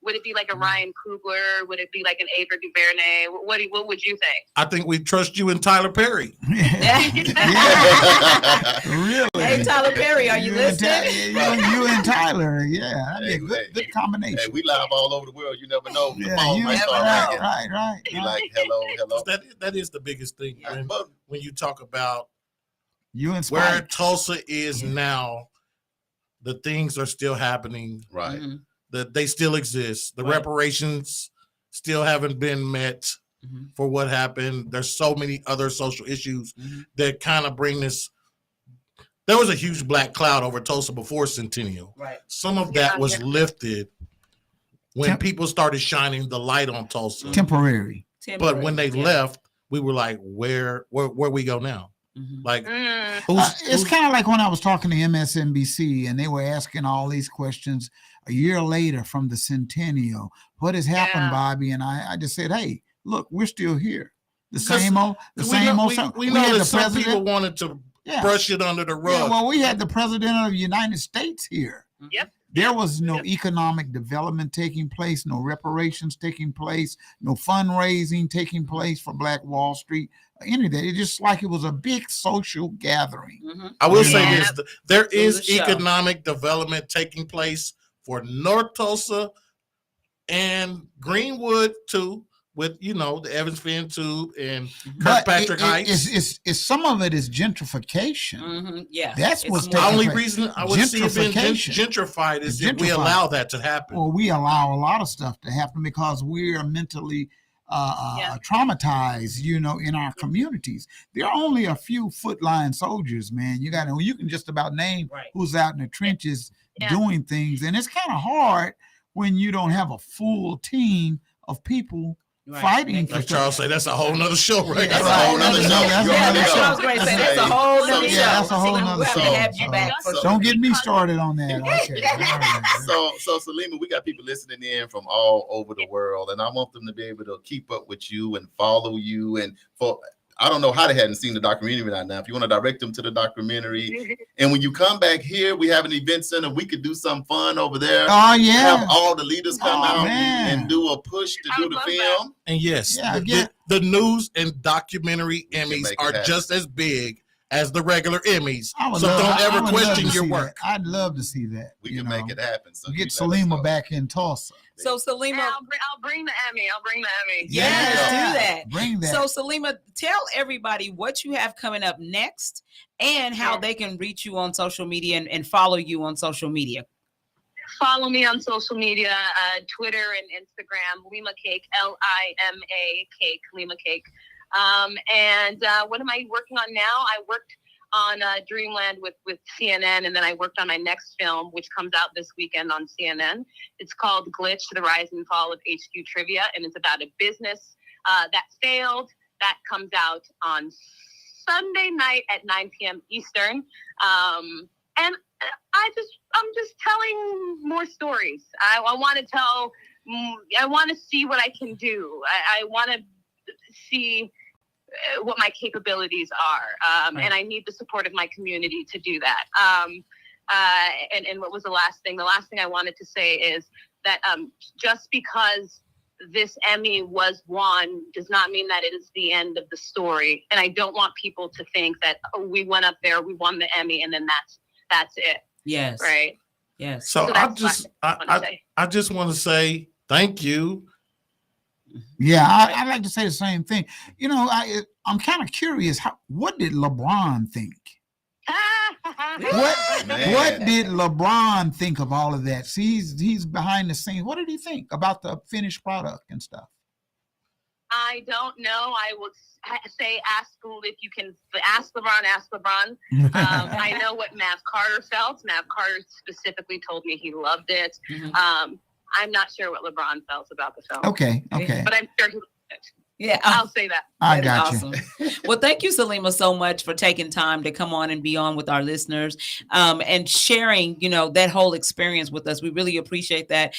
would it be like a Ryan Coogler? Would it be like an Ava DuVernay? What would you think? I think we trust you and Tyler Perry. Really? Hey, Tyler Perry, are you listening? You and Tyler, that'd be a good combination. Hey, we live all over the world. You never know. The Yeah, phone you might never start know. ringing. Right. Be like, hello. That is the biggest thing when you talk about you and where Spike. Tulsa is now. The things are still happening. Right. That they still exist. The reparations still haven't been met for what happened. There's so many other social issues that kind of bring this. There was a huge black cloud over Tulsa before Centennial. Right. Some of that was lifted when people started shining the light on Tulsa. Temporary. But when they left, we were like, where we go now? Like, it's kind of like when I was talking to MSNBC and they were asking all these questions a year later from the Centennial. What has happened, Bobby? And I just said, hey, look, we're still here. The same old. We know that some people wanted to brush it under the rug. Yeah, well, we had the president of the United States here. Yep. There was no economic development taking place, no reparations taking place, no fundraising taking place for Black Wall Street, any of that. It's just like it was a big social gathering. I will say this, there is economic development taking place for North Tulsa and Greenwood too, with the Evans Fin Tube and Kirkpatrick Heights. It's some of it is gentrification. Yeah, that's what's the only reason I would see it being gentrified is if we allow that to happen. Well, we allow a lot of stuff to happen because we are mentally traumatized, in our communities. There are only a few footline soldiers, man. You can just about name who's out in the trenches doing things, and it's kind of hard when you don't have a full team of people fighting for like Charles say, that's a whole nother show, right? That's a whole nother show. That's what I was going to say. That's a whole nother show. That's a whole nother show. Have you back Don't get me started on that. Okay. So Salima, we got people listening in from all over the world, and I want them to be able to keep up with you and follow you. And I don't know how they hadn't seen the documentary right now. If you want to direct them to the documentary, and when you come back here, we have an event center. We could do some fun over there. Oh yeah, have all the leaders come out and do a push to do the film. And yes, the news and documentary Emmys are just as big as the regular Emmys. So don't ever question your work. I'd love to see that. We can make it happen. So get Salima back in Tulsa. So Salima, I'll bring the Emmy. I'll bring the Emmy. Yes, do that. Bring that. So Salima, tell everybody what you have coming up next and how they can reach you on social media and follow you on social media. Follow me on social media, Twitter and Instagram, Lima Cake, Lima Cake. And what am I working on now? I worked on Dreamland with CNN, and then I worked on my next film, which comes out this weekend on CNN. It's called Glitch, The Rise and Fall of HQ Trivia, and it's about a business that failed. That comes out on Sunday night at 9 p.m. Eastern. And I'm just telling more stories. I want to tell, I want to see what I can do. I want to see what my capabilities are. And I need the support of my community to do that. And what was the last thing? The last thing I wanted to say is that just because this Emmy was won does not mean that it is the end of the story. And I don't want people to think that, oh, we went up there, we won the Emmy, and then that's it. Yes. Right. Yes. So I just want to say thank you. Yeah, I like to say the same thing. You know, I'm kind of curious. What did LeBron think? What did LeBron think of all of that? See, he's behind the scenes. What did he think about the finished product and stuff? I don't know. I would say ask if you can ask LeBron. Ask LeBron. I know what Mav Carter felt. Mav Carter specifically told me he loved it. I'm not sure what LeBron felt about the film. Okay. But I'm sure he loved it. Yeah, I'll say that. I got awesome. Well, thank you, Salima, so much for taking time to come on and be on with our listeners and sharing, you know, that whole experience with us. We really appreciate that.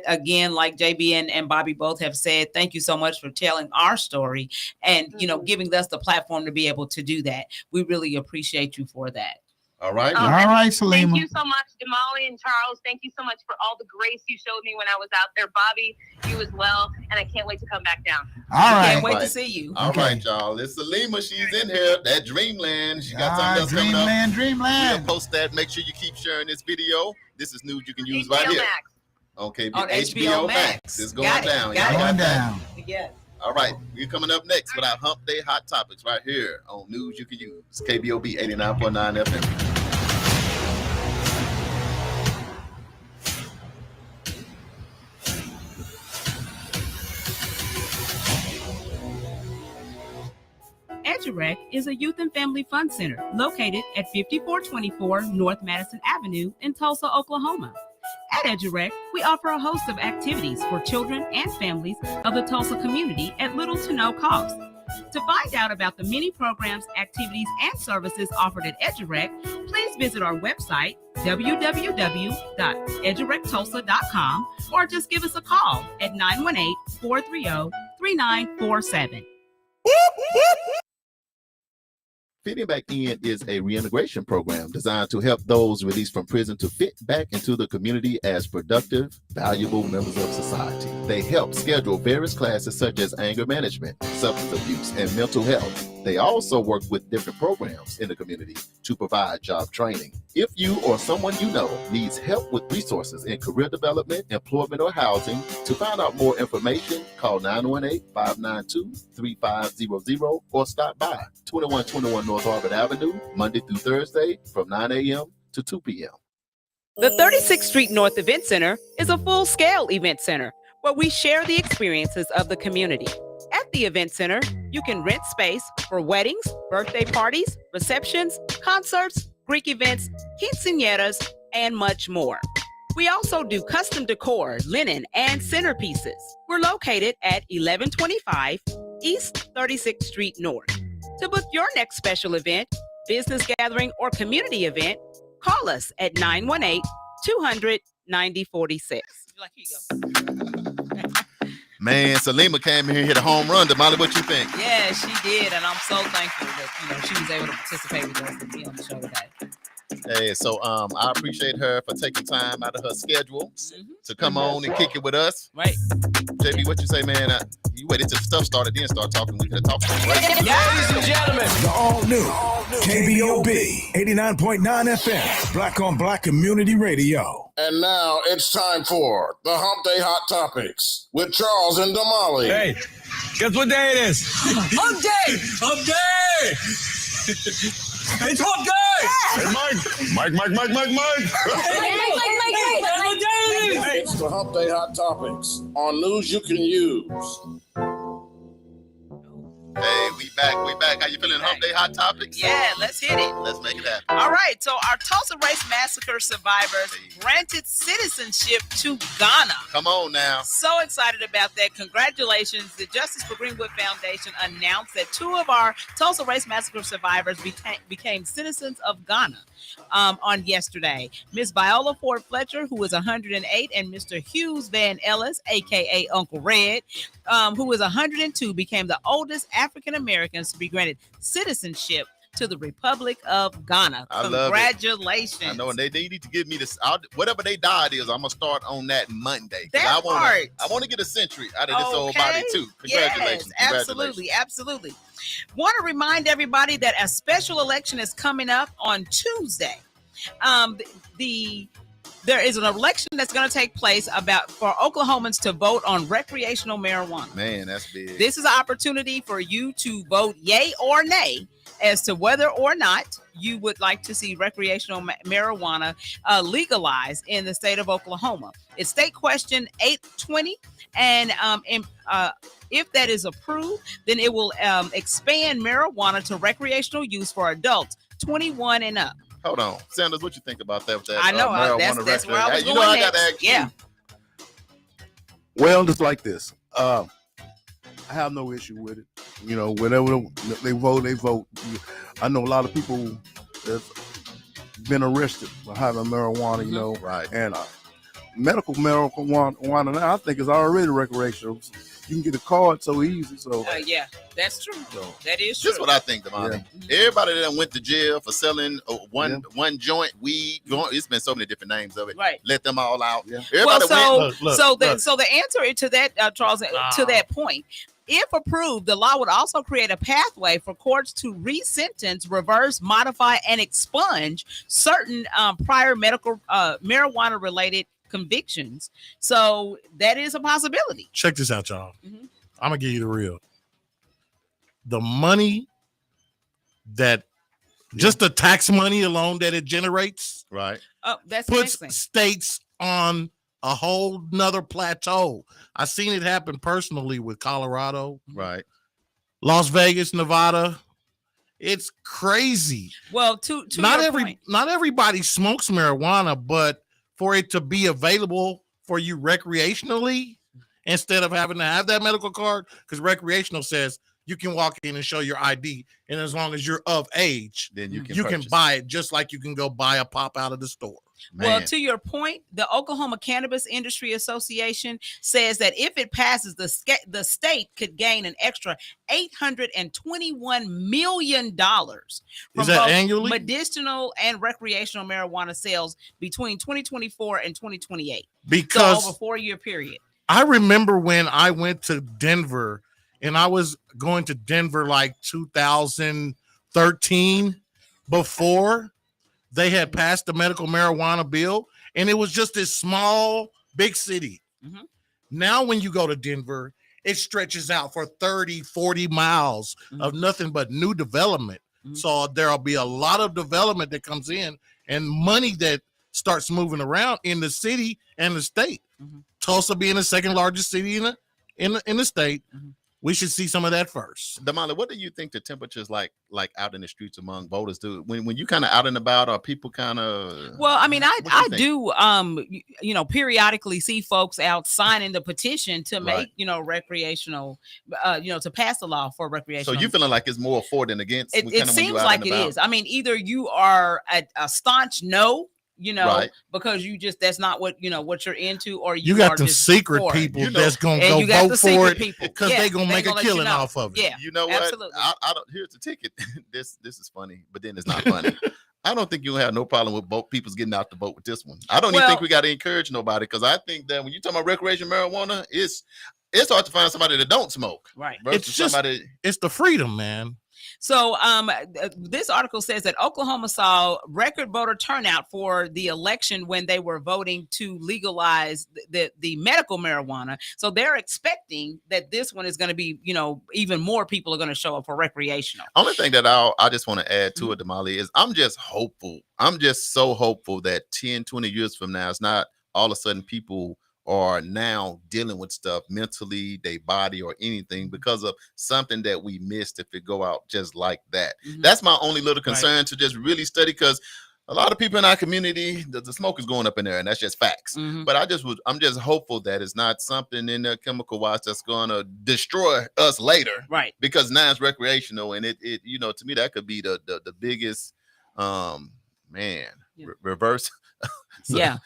Again, like JB and Bobby both have said, thank you so much for telling our story and, you know, giving us the platform to be able to do that. We really appreciate you for that. All right. All right, Salima. Thank you so much, Damali and Charles. Thank you so much for all the grace you showed me when I was out there. Bobby, you as well. And I can't wait to come back down. All right. Can't wait to see you. All right, y'all. It's Salima. She's in here. That Dreamland. She got something else coming up. Dreamland. We'll post that. Make sure you keep sharing this video. This is news you can use right here. Max. Okay, On HBO Max. It's going down. Got Going down. Yeah. All right, we're coming up next with our Hump Day Hot Topics right here on News You Can Use. Kbob 89.9 FM. EduRec is a youth and family fun center located at 5424 North Madison Avenue in Tulsa, Oklahoma. At EduRec, we offer a host of activities for children and families of the Tulsa community at little to no cost. To find out about the many programs, activities, and services offered at EduRec, please visit our website, www.edurectulsa.com, or just give us a call at 918-430-3947. Fitting Back In is a reintegration program designed to help those released from prison to fit back into the community as productive, valuable members of society. They help schedule various classes such as anger management, substance abuse, and mental health. They also work with different programs in the community to provide job training. If you or someone you know needs help with resources in career development, employment, or housing, to find out more information, call 918-592-3500 or stop by 2121 North Harvard Avenue, Monday through Thursday from 9 a.m. to 2 p.m. The 36th Street North Event Center is a full-scale event center where we share the experiences of the community. At the event center, you can rent space for weddings, birthday parties, receptions, concerts, Greek events, quinceañeras, and much more. We also do custom decor, linen, and centerpieces. We're located at 1125 East 36th Street North. To book your next special event, business gathering, or community event, call us at 918-200-9046. Like, here you go. Man, Salima came in here and hit a home run. Damali, what you think? Yeah, she did, and I'm so thankful that she was able to participate with us and be on the show today. Hey, so I appreciate her for taking time out of her schedule to come on and kick it with us. Right. JB, what you say, man? You waited till stuff started, then start talking. We could have talked. Right? Ladies and gentlemen, The all new KBOB 89.9 FM, Black on Black Community Radio. And now it's time for the Hump Day Hot Topics with Charles and Damali. hey, guess what day it is? Hump day! Hump day! It's Hump day! Hey, Mike. It's the Hump Day Hot Topics on News You Can Use. Hey, we back. How you feeling? Hump Day Hot Topics? Yeah, let's hit it. Let's make it happen. All right, so our Tulsa Race Massacre survivors granted citizenship to Ghana. Come on now. So excited about that. Congratulations. The Justice for Greenwood Foundation announced that 2 of our Tulsa Race Massacre survivors became citizens of Ghana on yesterday. Miss Viola Ford Fletcher, who was 108, and Mr. Hughes Van Ellis, a.k.a. Uncle Red, who was 102, became the oldest African Americans to be granted citizenship to the Republic of Ghana. I love it. Congratulations. I know, and they need to give me this. Whatever they died is, I'm gonna start on that Monday. That I part. want to get a century out of this old body too. Congratulations. Yes, absolutely. Want to remind everybody that a special election is coming up on Tuesday. There is an election that's going to take place for Oklahomans to vote on recreational marijuana. Man, that's big. This is an opportunity for you to vote yay or nay as to whether or not you would like to see recreational marijuana legalized in the state of Oklahoma. It's State Question 820, and if that is approved, then it will expand marijuana to recreational use for adults 21 and up. Hold on, Sanders, what you think about that? With that I know marijuana that's where I was going I next. gotta ask you. Well, just like this. I have no issue with it. You know, whenever they vote, they vote. I know a lot of people that's been arrested for having marijuana, you know, right? And medical marijuana now, I think, is already recreational. You can get a card so easy. So yeah, that's true. That is true. That's what I think, Damani. Everybody that went to jail for selling one joint, weed. It's been so many different names of it. Right. Let them all out. Yeah. Everybody So the answer to that, Charles, to that point, if approved, the law would also create a pathway for courts to resentence, reverse, modify, and expunge certain prior medical marijuana-related convictions. So that is a possibility. Check this out, y'all. I'm gonna give you the real. The money that just the tax money alone that it generates, right? That's puts amazing. States on a whole nother plateau. I've seen it happen personally with Colorado, right? Las Vegas, Nevada. It's crazy. Well, to not your point. not everybody smokes marijuana, but for it to be available for you recreationally instead of having to have that medical card, because recreational says you can walk in and show your ID, and as long as you're of age, then you can buy it just like you can go buy a pop out of the store. Well, to your point, the Oklahoma Cannabis Industry Association says that if it passes, the state could gain an extra $821 million from Is that both annually? medicinal and recreational marijuana sales between 2024 and 2028. Because so over a 4-year period. I remember when I went to Denver, and I was going to Denver like 2013 before they had passed the medical marijuana bill, and it was just this small, big city. Now, when you go to Denver, it stretches out for 30, 40 miles of nothing but new development. So there'll be a lot of development that comes in and money that starts moving around in the city and the state. Tulsa being the second largest city in the state. We should see some of that first. Damali, what do you think the temperature's like out in the streets among voters? When you kind of out and about, are people kind of? Well, I mean, I do periodically see folks out signing the petition to make recreational, to pass the law for recreational. So you feeling like it's more for than against? It seems like it is. I mean, either you are a staunch no, because you just that's not what what you're into, or you got them secret people that's gonna go vote for it because they're gonna make a killing off of it. Yeah, you know what? Absolutely. I don't. Here's the ticket. This is funny, but then it's not funny. I don't think you'll have no problem with both people's getting out to vote with this one. I don't even think we got to encourage nobody, because I think that when you talk about recreational marijuana, it's hard to find somebody that don't smoke. Right. It's just it's the freedom, man. So this article says that Oklahoma saw record voter turnout for the election when they were voting to legalize the medical marijuana. So they're expecting that this one is going to be, even more people are going to show up for recreational. Only thing that I just want to add to it, Damali, is I'm just hopeful. I'm just so hopeful that 10, 20 years from now, it's not all of a sudden people are now dealing with stuff mentally, their body or anything because of something that we missed if it go out just like that. That's my only little concern to just really study, because a lot of people in our community, the smoke is going up in there, and that's just facts. But I'm just hopeful that it's not something in there chemical wise that's going to destroy us later, right? Because now it's recreational, and it you know, to me that could be the biggest reverse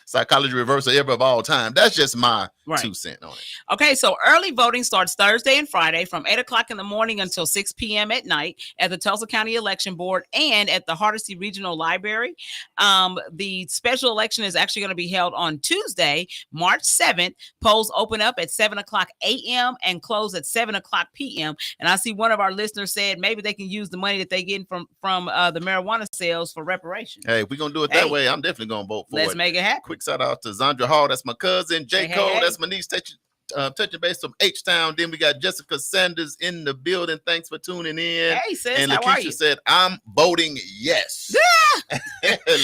psychology reversal ever of all time. That's just my 2 cents on it. Okay, so early voting starts Thursday and Friday from 8 o'clock in the morning until 6 p.m. at night at the Tulsa County Election Board and at the Hardesty Regional Library. The special election is actually going to be held on Tuesday, March 7th. Polls open up at 7 o'clock a.m. and close at 7 o'clock p.m. And I see one of our listeners said maybe they can use the money that they get from the marijuana sales for reparations. Hey, if we're going to do it that way, I'm definitely going to vote for it. Let's make it happen. Quick shout out to Zandra Hall. That's my cousin. J. Cole. That's my niece. Touching base from H-Town. Then we got Jessica Sanders in the building. Thanks for tuning in. Hey, sis, and how are you? Lakeisha said, I'm voting yes.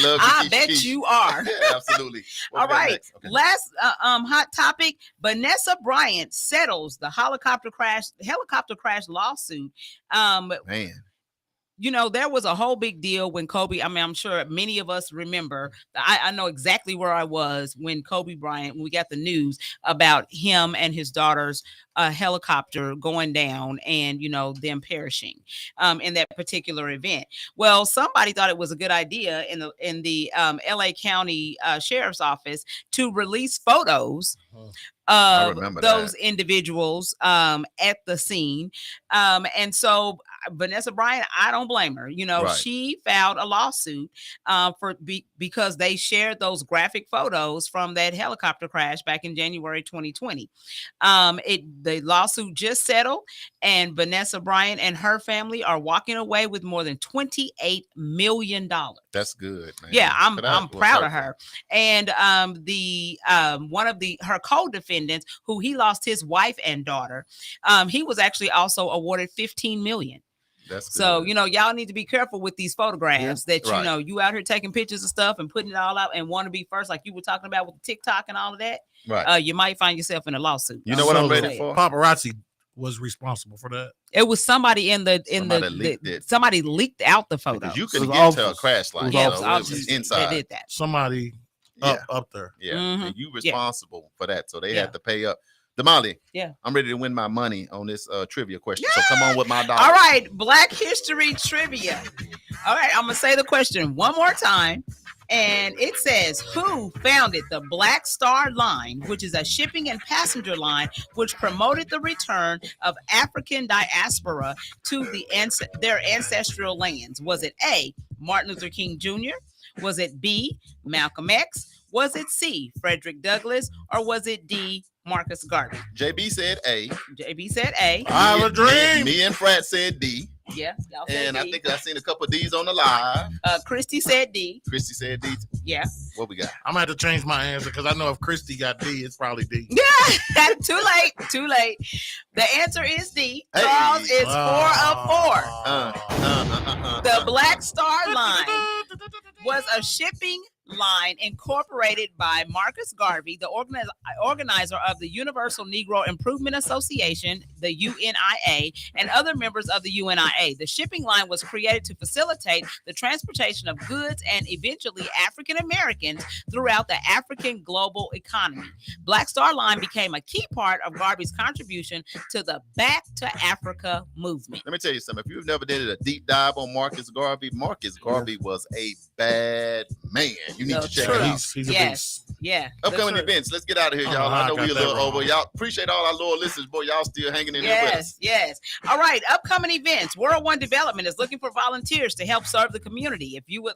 Love I bet you are. Yeah, absolutely. All right. Okay. Last hot topic. Vanessa Bryant settles the helicopter crash lawsuit. Man. You know, there was a whole big deal when Kobe, I mean, I'm sure many of us remember, I know exactly where I was when Kobe Bryant, when we got the news about him and his daughter's helicopter going down and, you know, them perishing in that particular event. Well, somebody thought it was a good idea in the LA County Sheriff's Office to release photos of those individuals at the scene. And so Vanessa Bryant, I don't blame her. You know, she filed a lawsuit because they shared those graphic photos from that helicopter crash back in January 2020. The lawsuit just settled, and Vanessa Bryant and her family are walking away with more than $28 million. That's good, man. Yeah, I'm proud of her. And one of her co-defendants, who he lost his wife and daughter, he was actually also awarded $15 million. That's good. So, you know, y'all need to be careful with these photographs that, you know, you out here taking pictures of stuff and putting it all out and want to be first, like you were talking about with TikTok and all of that. Right. You might find yourself in a lawsuit. You know what I'm ready for? Paparazzi was responsible for that. It was somebody somebody leaked out the photo. Because you couldn't get to a crash like that. Yeah, It was inside. They did that. Somebody up there. Yeah. And you responsible for that. So they had to pay up. Damali, I'm ready to win my money on this trivia question. So come on with my dollar. All right, Black History trivia. All right, I'm gonna say the question one more time. And it says, who founded the Black Star Line, which is a shipping and passenger line which promoted the return of African diaspora to their ancestral lands? Was it A, Martin Luther King Jr.? Was it B, Malcolm X? Was it C, Frederick Douglass? Or was it D, Marcus Garvey? JB said A. JB said A. I have a dream. Me and Frat said D. Yeah. And I think I seen a couple of D's on the live. Christy said D. Christy said D. Yeah. What we got? I'm gonna have to change my answer because I know if Christy got D, it's probably D. Yeah. Too late. The answer is D. Charles is 4 of 4. The Black Star Line was a shipping line incorporated by Marcus Garvey, the organizer of the Universal Negro Improvement Association, the UNIA, and other members of the UNIA. The shipping line was created to facilitate the transportation of goods and eventually African Americans throughout the African global economy. Black Star Line became a key part of Garvey's contribution to the Back to Africa movement. Let me tell you something. If you've never did a deep dive on Marcus Garvey was a bad man. You need to check it out. He's a beast. Yeah. Upcoming events. Let's get out of here, y'all. I know we're a little over. Y'all appreciate all our loyal listeners, boy. Y'all still hanging in there with us. Yes. All right. Upcoming events. World One Development is looking for volunteers to help serve the community. If you would,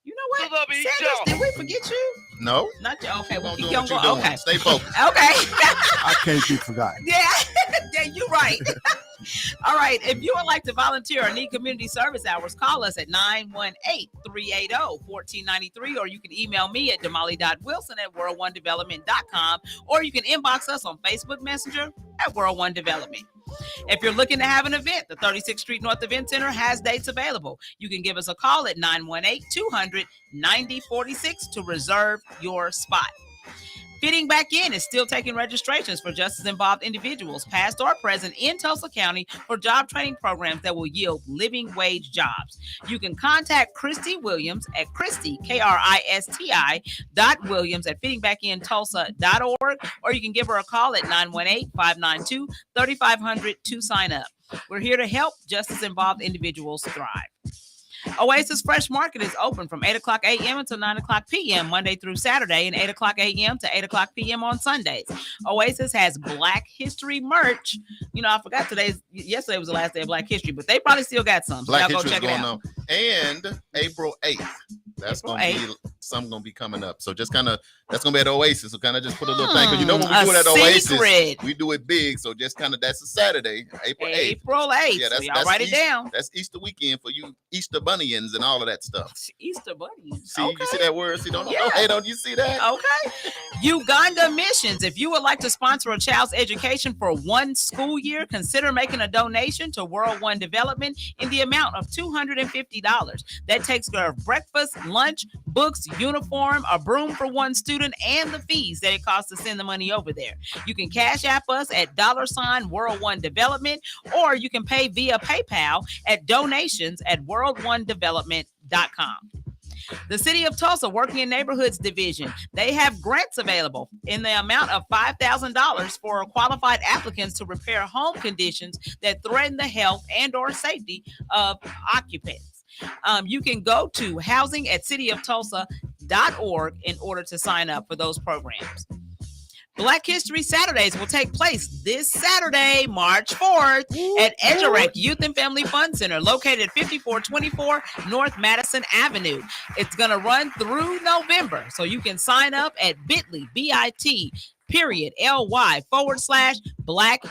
you know what? Sanders, did we forget you? No. Not you. Okay. We'll keep doing what you're going. doing. Okay. Stay focused. Okay. I can't be forgotten. Yeah, you're right. All right. If you would like to volunteer or need community service hours, call us at 918-380-1493, or you can email me at damali.wilson@world1development.com, or you can inbox us on Facebook Messenger at World One Development. If you're looking to have an event, the 36th Street North Event Center has dates available. You can give us a call at 918-200-9046 to reserve your spot. Fitting Back In is still taking registrations for justice-involved individuals, past or present, in Tulsa County for job training programs that will yield living wage jobs. You can contact Christy Williams at Christy, Kristi, .Williams at fittingbacktulsa.org, or you can give her a call at 918-592-3500 to sign up. We're here to help justice-involved individuals thrive. Oasis Fresh Market is open from 8 o'clock a.m. until 9 o'clock p.m. Monday through Saturday, and 8 o'clock a.m. to 8 o'clock p.m. on Sundays. Oasis has Black History merch. You know, I forgot yesterday was the last day of Black History, but they probably still got some. So Black y'all go History check is it going out. on. And April 8th. That's April going to be something going to be coming up. So just kind of, that's going to be at Oasis. So kind of just put a little thing. Because you know when we do it at Oasis, we do it big. So just kind of, that's a Saturday, April 8th. April 8th. Yeah, so y'all write it down. That's Easter weekend for you Easter bunnyans and all of that stuff. Easter bunnies. See, okay. You see that word? See, don't you see that? Okay. Uganda Missions. If you would like to sponsor a child's education for one school year, consider making a donation to World One Development in the amount of $250. That takes care of breakfast, lunch, books, uniform, a broom for one student, and the fees that it costs to send the money over there. You can cash app us at $ World One Development, or you can pay via PayPal at donations@worldonedevelopment.com. The City of Tulsa Working in Neighborhoods Division, they have grants available in the amount of $5,000 for qualified applicants to repair home conditions that threaten the health and or safety of occupants. You can go to housing@cityoftulsa.org in order to sign up for those programs. Black History Saturdays will take place this Saturday, March 4th, at Edgerec Youth and Family Fun Center, located at 5424 North Madison Avenue. It's going to run through November, so you can sign up at bit.ly/Black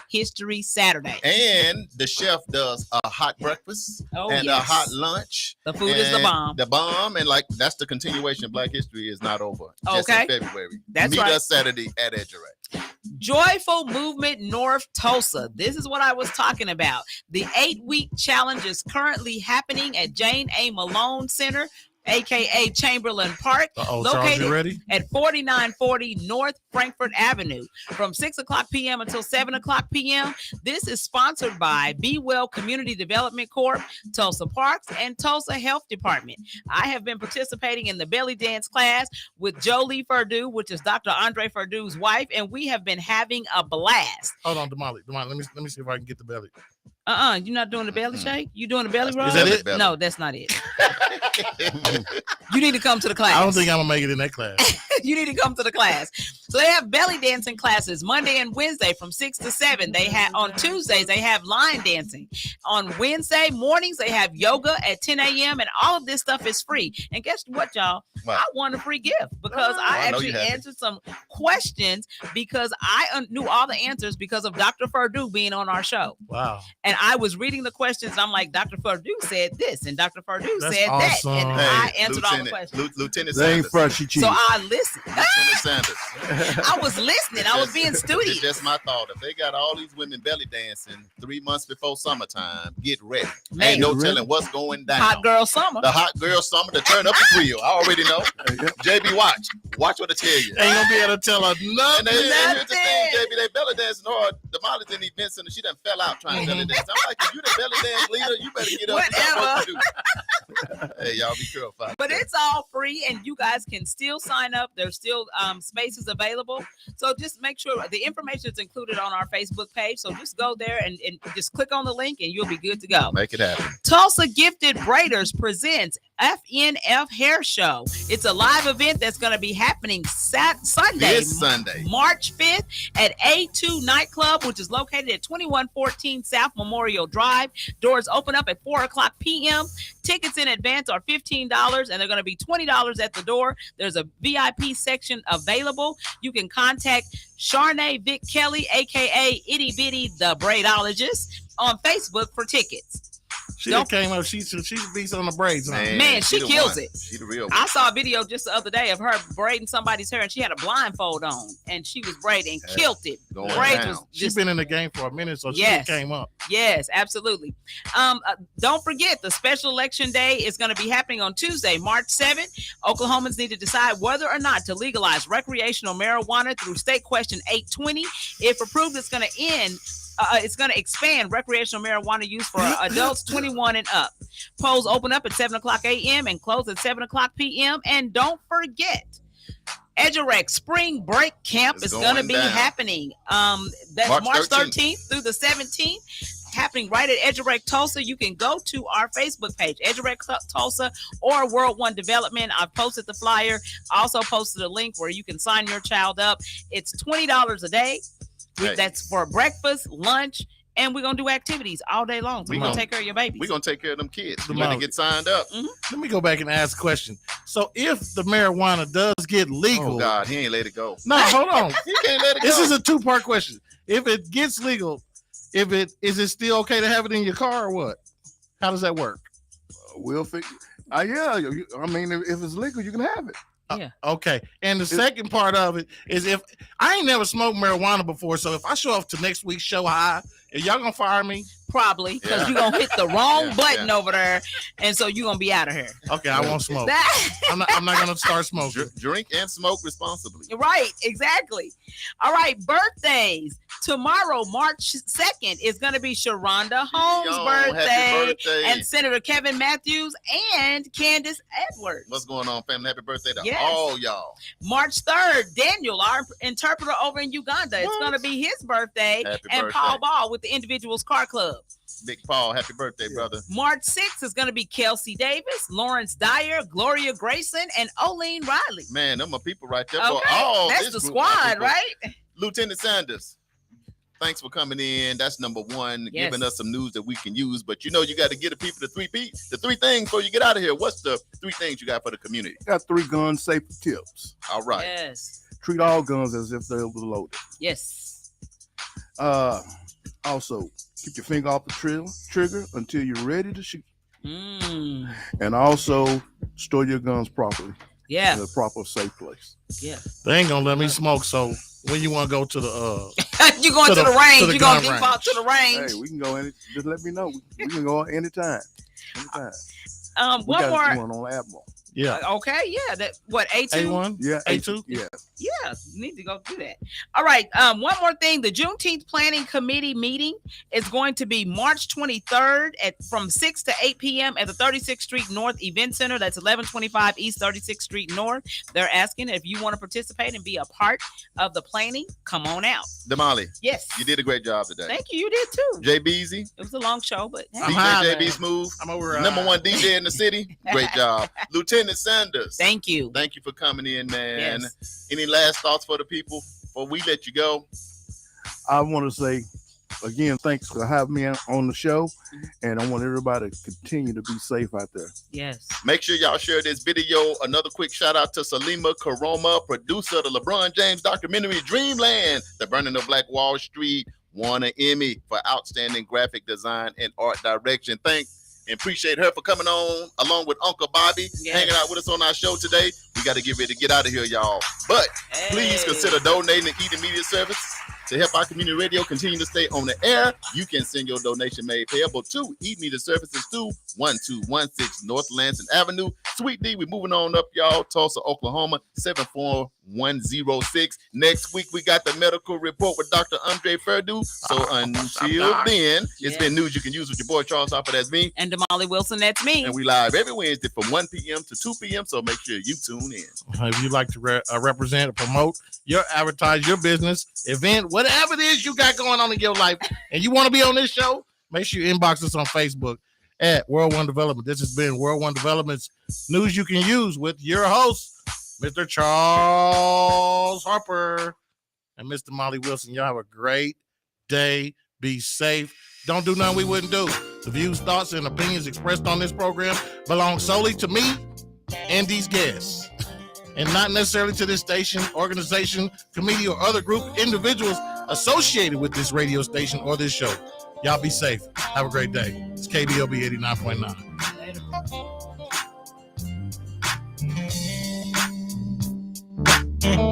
History Saturday. And the chef does a hot breakfast a hot lunch. The food is the bomb. The bomb, and like that's the continuation. Black History is not over. Just in February. That's Meet right. us Saturday at Edgerec. Joyful Movement North Tulsa. This is what I was talking about. The 8-week challenge is currently happening at Jane A. Malone Center, aka Chamberlain Park, located at 4940 North Frankfort Avenue, from 6 o'clock p.m. until 7 o'clock p.m. This is sponsored by Be Well Community Development Corp., Tulsa Parks, and Tulsa Health Department. I have been participating in the belly dance class with Jolie Ferdue, which is Dr. Andre Ferdue's wife, and we have been having a blast. Hold on, Damali, let me see if I can get the belly. You're not doing the belly shake? You doing the belly roll? Is that it? No, that's not it. You need to come to the class. I don't think I'm gonna make it in that class. You need to come to the class. So they have belly dancing classes Monday and Wednesday from 6 to 7. They have on Tuesdays they have line dancing. On Wednesday mornings they have yoga at 10 a.m. and all of this stuff is free. And guess what, y'all? I won a free gift because I actually answered some questions because I knew all the answers because of Dr. Ferdue being on our show. Wow. And I was reading the questions. I'm like, Dr. Ferdue said this, and Dr. Ferdue said awesome. that, and I answered all the questions. Lieutenant They ain't Sanders. fresh, cheese. So I listened. Lieutenant Sanders. I was listening. I was being studious. It's just my thought. If they got all these women belly dancing 3 months before summertime, get ready. Man. Ain't no telling what's going down. Hot girl summer. The hot girl summer to turn up the grill. I already know. JB, watch what I tell you. Ain't gonna be able to tell her nothing. And here's the thing, JB, they belly dancing hard. The Molly's in the event center. She done fell out trying to belly dance. I'm like, if you the belly dance leader, you better get up. Whatever. Hey, y'all be careful. But it's all free, and you guys can still sign up. There's still spaces available. So just make sure the information is included on our Facebook page. So just go there and just click on the link, and you'll be good to go. Make it happen. Tulsa Gifted Braiders presents FNF Hair Show. It's a live event that's going to be happening This Sunday, March 5th at A2 Nightclub, which is located at 2114 South Memorial Drive. Doors open up at 4 o'clock p.m. Tickets in advance are $15, and they're going to be $20 at the door. There's a VIP section available. You can contact Sharnay Vic Kelly, aka Itty Bitty the Braidologist, on Facebook for tickets. She done came up. She's beats on the braids. Man, she kills it. She the real one. I saw a video just the other day of her braiding somebody's hair, and she had a blindfold on, and she was braiding and killed it. Braids was She's been in the game for a minute, so she came up. Yes, absolutely. Don't forget, the special election day is going to be happening on Tuesday, March 7th. Oklahomans need to decide whether or not to legalize recreational marijuana through State Question 820. If approved, it's going to end. It's going to expand recreational marijuana use for adults 21 and up. Polls open up at 7 o'clock a.m. and close at 7 o'clock p.m. And don't forget, EduRec Spring Break Camp is going to be happening. That's March 13th through the 17th. Happening right at EduRec Tulsa. You can go to our Facebook page, EduRec Tulsa or World One Development. I've posted the flyer. Also posted a link where you can sign your child up. It's $20 a day. That's for breakfast, lunch, and we're going to do activities all day long. So we're going to take care of your babies. We're going to take care of them kids. We're going to get signed up. Mm-hmm. Let me go back and ask a question. So if the marijuana does get legal. Oh, God, he ain't let it go. No, hold on. He can't let it go. This is a two-part question. If it gets legal, is it still okay to have it in your car or what? How does that work? We'll figure. Yeah, I mean, if it's legal, you can have it. Yeah. Okay. And the second part of it is if I ain't never smoked marijuana before, so if I show up to next week's show high, are y'all gonna fire me? Probably, because you're gonna hit the wrong button over there, and so you're gonna be out of here. Okay, I won't smoke. I'm not gonna start smoking. Drink and smoke responsibly. Right, exactly. All right, birthdays. Tomorrow, March 2nd, is going to be Sharonda Holmes' birthday, and Senator Kevin Matthews and Candace Edwards. What's going on, family? Happy birthday to all y'all. March 3rd, Daniel, our interpreter over in Uganda. It's going to be his birthday. And Paul Ball with the Individuals Car Club. Big Paul, happy birthday, brother. March 6th is going to be Kelsey Davis, Lawrence Dyer, Gloria Grayson, and Oline Riley. Man, them are people right there. Okay. That's the squad, right? Lieutenant Sanders, thanks for coming in. That's number one, giving us some news that we can use. But you got to get the people the three things before you get out of here. What's the three things you got for the community? Got 3 gun safety tips. All right. Yes. Treat all guns as if they were loaded. Yes. Also, keep your finger off the trigger until you're ready to shoot. And also, store your guns properly. Yeah. In a proper, safe place. Yeah. They ain't gonna let me smoke. So when you want to go to the you going to the range? You gonna default to the range? Hey, we can go just let me know. We can go anytime. One more. On Admiral. Yeah. Okay. Yeah. That what A2? A1. Yeah. A2. Yeah. Yeah. You need to go do that. All right. One more thing. The Juneteenth Planning Committee meeting is going to be March 23rd from 6 to 8 p.m. at the 36th Street North Event Center. That's 1125 East 36th Street North. They're asking if you want to participate and be a part of the planning. Come on out. Damali. Yes. You did a great job today. Thank you. You did too. Jay Beezy. It was a long show, but hey. DJ JB Smooth. I'm over. Number one DJ in the city. Great job. Lieutenant Sanders. Thank you. Thank you for coming in, man. Yes. Any last thoughts for the people before we let you go? I want to say, again, thanks for having me on the show. And I want everybody to continue to be safe out there. Yes. Make sure y'all share this video. Another quick shout out to Salima Karoma, producer of the LeBron James documentary Dreamland, The Burning of Black Wall Street, won an Emmy for outstanding graphic design and art direction. Thanks. And appreciate her for coming on along with Uncle Bobby, hanging out with us on our show today. We got to get ready to get out of here, y'all. But please consider donating to Eden Media Service to help our community radio continue to stay on the air. You can send your donation made payable to Eden Media Services to 1216 North Lansing Avenue. Sweet D, we're moving on up, y'all. Tulsa, Oklahoma, 74106. Next week, we got the medical report with Dr. Andre Ferdu. So until then, it's been news you can use with your boy Charles Hopper. That's me. And Damali Wilson, that's me. And we live every Wednesday from 1 p.m. to 2 p.m. So make sure you tune in. If you'd like to represent or promote advertise your business, event, whatever it is you got going on in your life, and you want to be on this show, make sure you inbox us on Facebook at World One Development. This has been World One Development's news you can use with your host, Mr. Charles Harper and Mr. Molly Wilson. Y'all have a great day. Be safe. Don't do nothing we wouldn't do. The views, thoughts, and opinions expressed on this program belong solely to me and these guests, and not necessarily to this station, organization, committee, or other group, individuals associated with this radio station or this show. Y'all be safe. Have a great day. It's KBOB 89.9. Later.